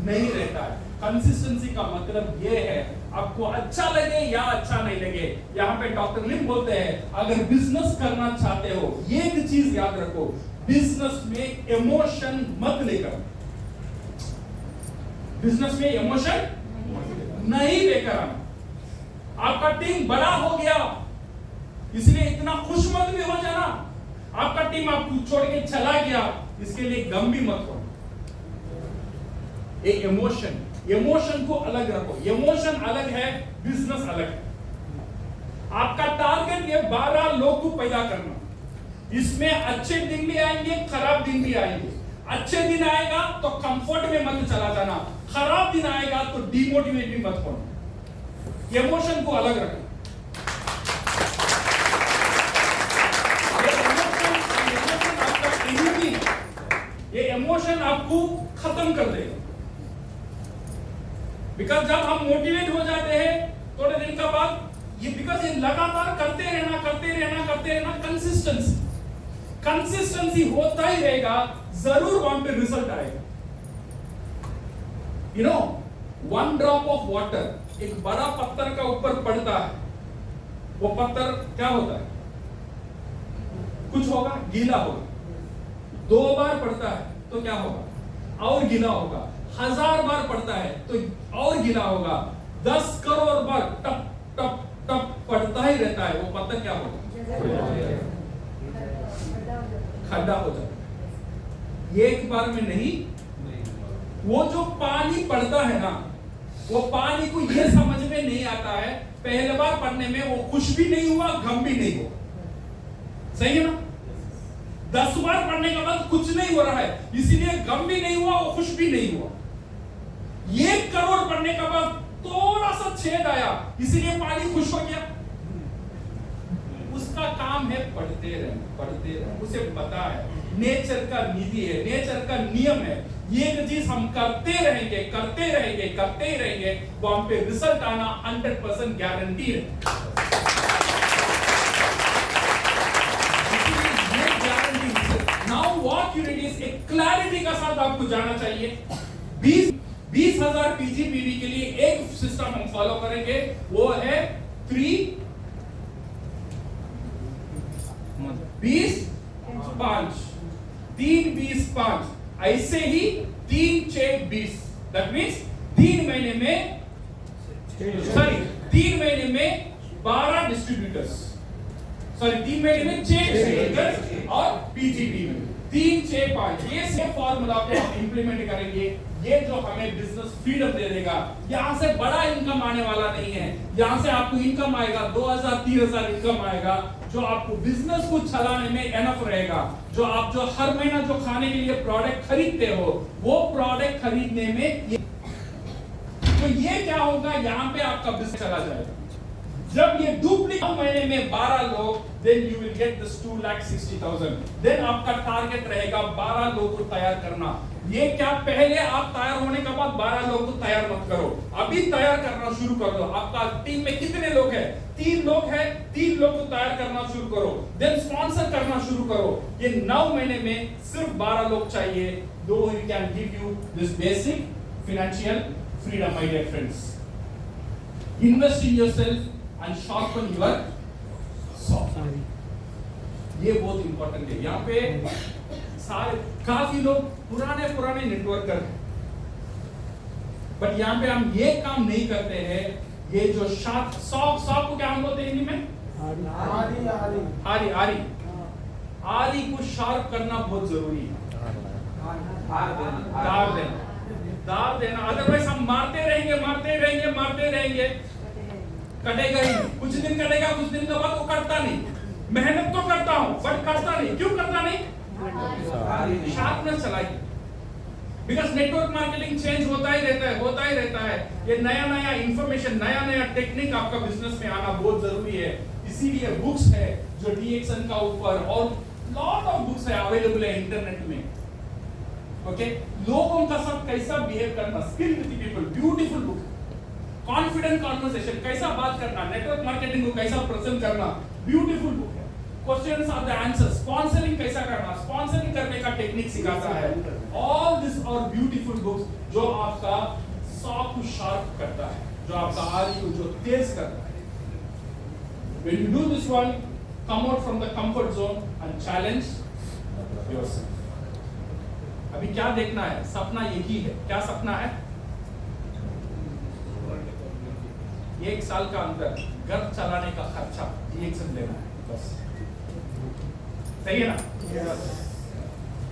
नहीं रहता है। कंसिस्टेंसी का मतलब ये है, आपको अच्छा लगे या अच्छा नहीं लगे। यहाँ पे डॉक्टर लिम बोलते हैं, अगर बिजनेस करना चाहते हो एक चीज याद रखो, बिजनेस में इमोशन मत लेकर, बिजनेस में इमोशन नहीं लेकर आना। आपका टीम बड़ा हो गया इसलिए इतना खुश मत भी हो जाना, आपका टीम आपको छोड़ के चला गया इसके लिए गम भी मत हो। एक इमोशन को अलग रखो, इमोशन अलग है, बिजनेस अलग है। आपका टारगेट ये 12 लोग को पैदा करना, इसमें अच्छे दिन भी आएंगे, खराब दिन भी आएंगे। अच्छे दिन आएगा तो कंफर्ट में मत चला जाना, खराब दिन आएगा तो डिमोटिवेट भी मत होना। इमोशन को अलग रखना। ये इमोशन आपको खत्म कर देगा, बिकॉज जब हम मोटिवेट हो जाते हैं थोड़े दिन का बाद, ये बिकॉज ये लगातार करते रहना कंसिस्टेंसी होता ही रहेगा, जरूर वहां पे रिजल्ट आएगा। You know, 1 drop of water एक बड़ा पत्थर का ऊपर पड़ता है, वो पत्थर क्या होता है? कुछ होगा, गीला होगा। 2 बार पड़ता है तो क्या होगा? और गीला होगा। 1000 बार पड़ता है तो और गीला होगा। 10 करोड़ बार टप टप टप पड़ता ही रहता है, वो पत्थर क्या होगा? खड्डा हो जाता है। एक बार में नहीं, वो जो पानी पड़ता है ना, वो पानी को ये समझ में नहीं आता है, पहले बार पढ़ने में वो खुश भी नहीं हुआ, गम भी नहीं हुआ। सही है ना? 10 बार पढ़ने के बाद कुछ नहीं हो रहा है, इसीलिए गम भी नहीं हुआ, वो खुश भी नहीं हुआ। 1 करोड़ पढ़ने के बाद थोड़ा सा छेद आया, इसीलिए पानी खुश हो गया। उसका काम है पढ़ते रहना। उसे पता है नेचर का नीति है, नेचर का नियम है, एक चीज हम करते रहेंगे वो हम पे रिजल्ट आना 100% गारंटी है। Now what you need is एक क्लैरिटी का साथ आपको जाना चाहिए। 20,000 पीजीपीवी के लिए एक सिस्टम हम फॉलो करेंगे, वो है 3 20 5 3 20 5, ऐसे ही 3 6 20 दैट मीन्स 3 महीने में 12 डिस्ट्रीब्यूटर्स, 3 महीने में 6 डिस्ट्रीब्यूटर्स और पीजीपी में 3, 6, 5 ये सब फॉर्मूला को हम इंप्लीमेंट करेंगे। ये जो हमें बिजनेस फ्रीडम दे देगा। यहाँ से बड़ा इनकम आने वाला नहीं है। यहाँ से आपको इनकम आएगा 2000-3000 इनकम आएगा, जो आपको बिजनेस को चलाने में एनफ रहेगा। जो आप जो हर महीना जो खाने के लिए प्रोडक्ट खरीदते हो, वो प्रोडक्ट खरीदने में तो ये क्या होगा, यहाँ पे आपका बिजनेस चला जाएगा। जब ये डुप्लीकेट महीने में 12 लोग, then you will get this 2,60,000। then आपका टारगेट रहेगा 12 लोगों को तैयार करना। ये क्या पहले आप तैयार होने के बाद 12 लोगों को तैयार मत करो, अभी तैयार करना शुरू कर दो। आपका टीम में कितने लोग हैं? 3 लोग हैं, 3 लोग को तैयार करना शुरू करो, देन स्पॉन्सर करना शुरू करो। ये 9 महीने में सिर्फ 12 लोग चाहिए। दो he can give you this basic financial freedom, my dear friends. Invest in yourself and sharpen your soft. ये बहुत इंपॉर्टेंट है। यहाँ पे सारे काफी लोग पुराने नेटवर्कर हैं, बट यहाँ पे हम ये काम नहीं करते हैं। ये जो सॉफ्ट को क्या हम बोलते हैं हिंदी में? आरी को शार्प करना बहुत जरूरी है। दाव देना, अदरवाइज हम मारते रहेंगे, कटेगा ही। कुछ दिन कटेगा, कुछ दिन के बाद वो करता नहीं। मेहनत तो करता हूं बट करता नहीं। क्यों करता नहीं? शार्पनेस चलाइए। बिकॉज नेटवर्क मार्केटिंग चेंज होता ही रहता है। ये नया इंफॉर्मेशन, नया टेक्निक आपका बिजनेस में आना बहुत जरूरी है। इसीलिए बुक्स है जो DXN का ऊपर, और लॉट ऑफ बुक्स है अवेलेबल है इंटरनेट में। ओके, लोगों का साथ कैसा बिहेव करना, skill with people, beautiful book. Confident conversation, कैसा बात करना, नेटवर्क मार्केटिंग को कैसा प्रेजेंट करना, ब्यूटीफुल बुक है। Questions are the answers, sponsoring कैसा करना, स्पॉन्सरिंग करने का टेक्निक सिखाता है। ऑल दिस और ब्यूटीफुल बुक्स जो आपका सॉफ्ट को शार्प करता है, जो आपका आरी को जो तेज करता है। When you do this one, come out from the comfort zone and challenge yourself. अभी क्या देखना है? सपना एक ही है। क्या सपना है? 1 साल का अंदर घर चलाने का खर्चा DXN लेना है, बस। सही है ना?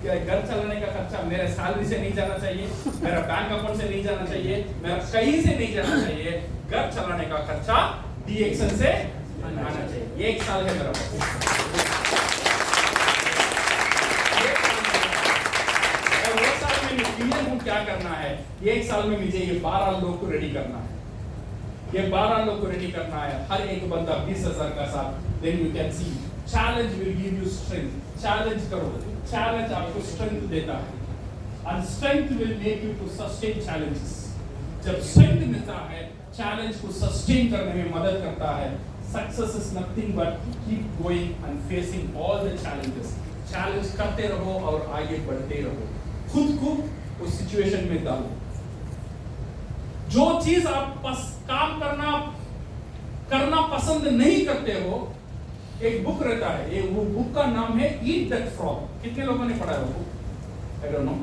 क्या घर चलाने का खर्चा मेरे सैलरी से नहीं जाना चाहिए, मेरा बैंक अकाउंट से नहीं जाना चाहिए, मेरा कहीं से नहीं जाना चाहिए। घर चलाने का खर्चा DXN से आना चाहिए। 1 साल है मेरा पास। क्या करना है? 1 साल में मुझे ये 12 लोग को रेडी करना है। ये 12 लोग को रेडी करना है, हर एक बंदा 20,000 का साथ। Then you can see challenge will give you strength. Challenge करो, चैलेंज आपको स्ट्रेंथ देता है, and strength will make you to sustain challenges. जब स्ट्रेंथ मिलता है, चैलेंज को सस्टेन करने में मदद करता है। Success is nothing but keep going and facing all the challenges. Challenge करते रहो और आगे बढ़ते रहो। खुद को उस सिचुएशन में डालो। जो चीज आप काम करना पसंद नहीं करते हो, एक बुक रहता है, ये वो बुक का नाम है ईट दैट फ्रॉग। कितने लोगों ने पढ़ा है वो book? I don't know.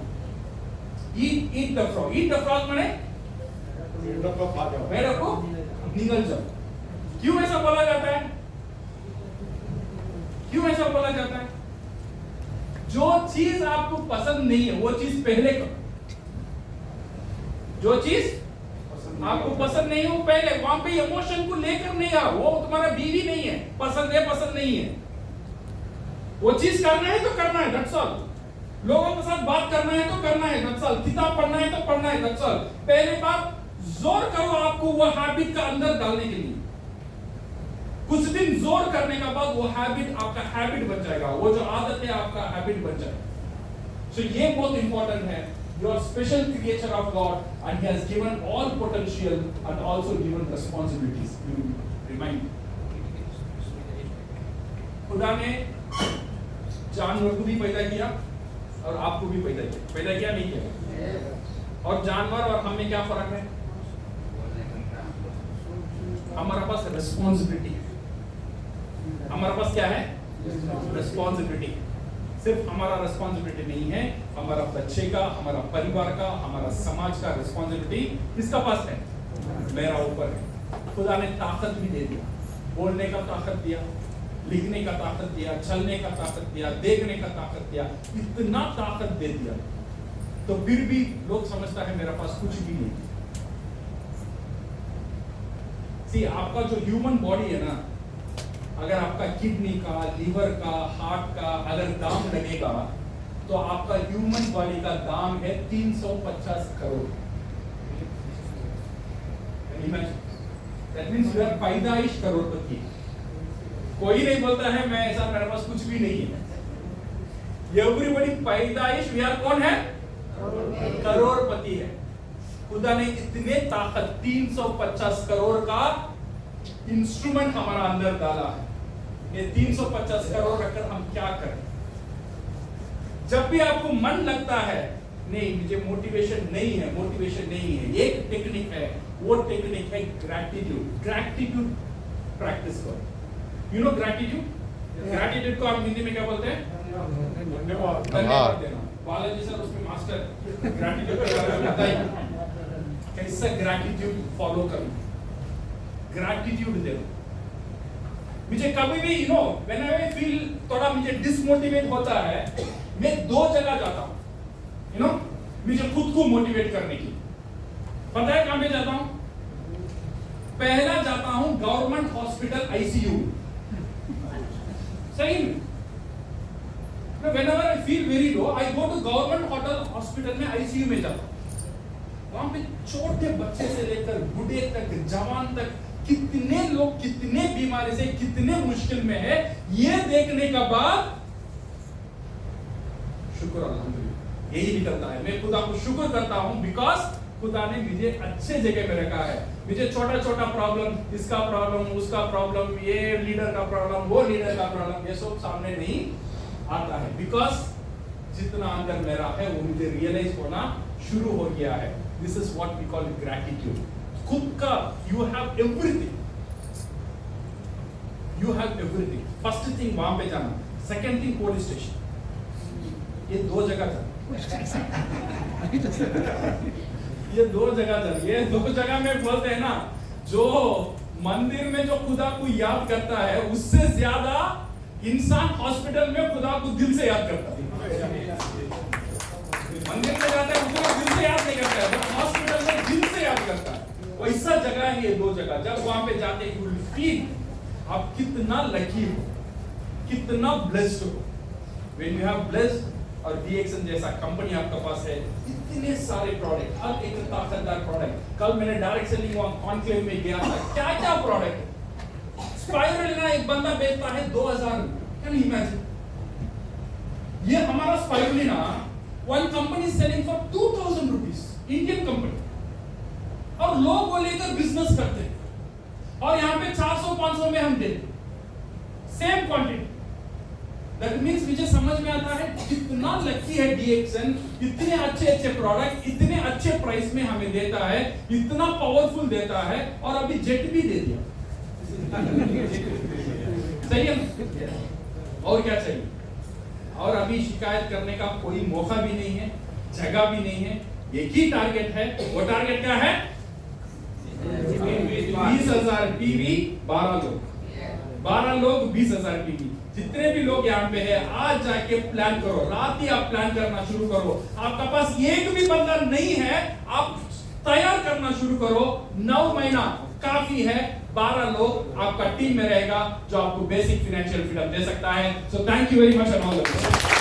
Eat the frog. Eat the frog माने मेरे को निगल जाओ। क्यों ऐसा बोला जाता है? जो चीज आपको पसंद नहीं है वो चीज पहले करो। जो चीज आपको पसंद नहीं है वो पहले, वहां पे इमोशन को लेकर नहीं आओ। वो तुम्हारा बीवी नहीं है, पसंद नहीं है। वो चीज करना है तो करना है, दैट्स ऑल। लोगों के साथ बात करना है तो करना है, दैट्स ऑल। किताब पढ़ना है तो पढ़ना है, दैट्स ऑल। पहले बात जोर करो आपको वो हैबिट का अंदर डालने के लिए। कुछ दिन जोर करने के बाद वो हैबिट आपका हैबिट बन जाएगा, वो जो आदत है आपका हैबिट बन जाएगा। सो ये बहुत इंपॉर्टेंट है। You are special creature of God, and He has given all potential and also given responsibilities. You remind. खुदा ने जानवर को भी पैदा किया और आपको भी पैदा किया नहीं किया? और जानवर और हम में क्या फर्क है? हमारे पास रिस्पॉन्सिबिलिटी है। हमारे पास क्या है? रिस्पॉन्सिबिलिटी। सिर्फ हमारा रिस्पॉन्सिबिलिटी नहीं है, हमारा बच्चे का, हमारा परिवार का, हमारा समाज का रिस्पॉन्सिबिलिटी किसका पास है? मेरा ऊपर है। खुदा ने ताकत भी दे दिया, बोलने का ताकत दिया, लिखने का ताकत दिया, चलने का ताकत दिया, देखने का ताकत दिया, इतना ताकत दे दिया, तो फिर भी लोग समझता है मेरा पास कुछ भी नहीं। सी, आपका जो ह्यूमन बॉडी है ना, अगर आपका किडनी का, लीवर का, हार्ट का अगर दाम लगेगा तो आपका ह्यूमन बॉडी का दाम है 350 crore. That means you are पैदाइश करोड़पति। कोई नहीं बोलता है मैं ऐसा, मेरे पास कुछ भी नहीं है। एवरीबॉडी पैदाइश, वी आर कौन है? करोड़पति है। खुदा ने इतने ताकत 350 करोड़ का इंस्ट्रूमेंट हमारा अंदर डाला है। ये 350 करोड़ रखकर हम क्या करें? जब भी आपको मन लगता है नहीं मुझे मोटिवेशन नहीं है, मोटिवेशन नहीं है, एक टेक्निक है, वो टेक्निक है ग्रैटिट्यूड। ग्रैटिट्यूड प्रैक्टिस करो। You know gratitude? ग्रैटिट्यूड को आप हिंदी में क्या बोलते हैं? धन्यवाद देना। बालाजी सर उसमें मास्टर ग्रैटिट्यूड के बारे में बताइए कैसे ग्रैटिट्यूड फॉलो करना। ग्रैटिट्यूड देना। मुझे कभी भी व्हेन आई फील थोड़ा मुझे डिसमोटिवेट होता है, मैं दो जगह जाता हूं, मुझे खुद को मोटिवेट करने की। पता है कहां पे जाता हूं? पहला जाता हूं गवर्नमेंट हॉस्पिटल आईसीयू। सही में whenever I feel very low, I go to government hospital में आईसीयू में जाता हूं। वहां पे छोटे बच्चे से लेकर बूढ़े तक, जवान तक, कितने लोग कितने बीमारी से कितने मुश्किल में है, ये देखने का बाद शुक्र अल्हम्दुलिल्लाह यही निकलता है। मैं खुदा को शुक्र करता हूं बिकॉज खुदा ने मुझे अच्छे जगह में रखा है। मुझे छोटा छोटा प्रॉब्लम, इसका प्रॉब्लम, उसका प्रॉब्लम, ये लीडर का प्रॉब्लम, वो लीडर का प्रॉब्लम, ये सब सामने नहीं आता है बिकॉज जितना अंदर मेरा है वो मुझे रियलाइज होना शुरू हो गया है। This is what we call gratitude. खुद का you have everything, you have everything. First thing वहां पे जाना, सेकंड थिंग पुलिस स्टेशन। ये दो जगह जाना, ये दो जगह जाना। ये दो जगह में बोलते हैं ना, जो मंदिर में जो खुदा को याद करता है उससे ज्यादा इंसान हॉस्पिटल में खुदा को दिल से याद करता है। मंदिर में जाता है उसको दिल से याद नहीं करता है, हॉस्पिटल में दिल से याद करता है। वैसा जगह है ये दो जगह। जब वहां पे जाते हैं यू विल फील आप कितना लकी हो, कितना ब्लेस्ड हो। व्हेन यू हैव ब्लेस्ड और DXN जैसा कंपनी आपके पास है, इतने सारे प्रोडक्ट, हर एक ताकतदार प्रोडक्ट। कल मैंने डायरेक्ट सेलिंग कॉन्क्लेव में गया था, क्या क्या प्रोडक्ट। स्पाइरुलिना एक बंदा बेचता है 2000, कैन यू इमेजिन? ये हमारा spirulina one company selling for 2000 rupees, Indian company, और लोग वो लेकर बिजनेस करते हैं और यहाँ पे 400-500 में हम देते सेम क्वांटिटी। दैट मींस मुझे समझ में आता है कितना लकी है DXN, इतने अच्छे अच्छे प्रोडक्ट इतने अच्छे प्राइस में हमें देता है, इतना पावरफुल देता है, और अभी जेट भी दे दिया। सही है? और क्या चाहिए? और अभी शिकायत करने का कोई मौका भी नहीं है, जगह भी नहीं है। एक ही टारगेट है, वो टारगेट क्या है? 20,000 PV, 12 लोग 20,000 PV। जितने भी लोग यहाँ पे है, आज जाके प्लान करो, रात ही आप प्लान करना शुरू करो। आपका पास एक भी बंदा नहीं है, आप तैयार करना शुरू करो। 9 महीना काफी है। 12 लोग आपका टीम में रहेगा जो आपको बेसिक फाइनेंशियल फ्रीडम दे सकता है। So thank you very much and all the best.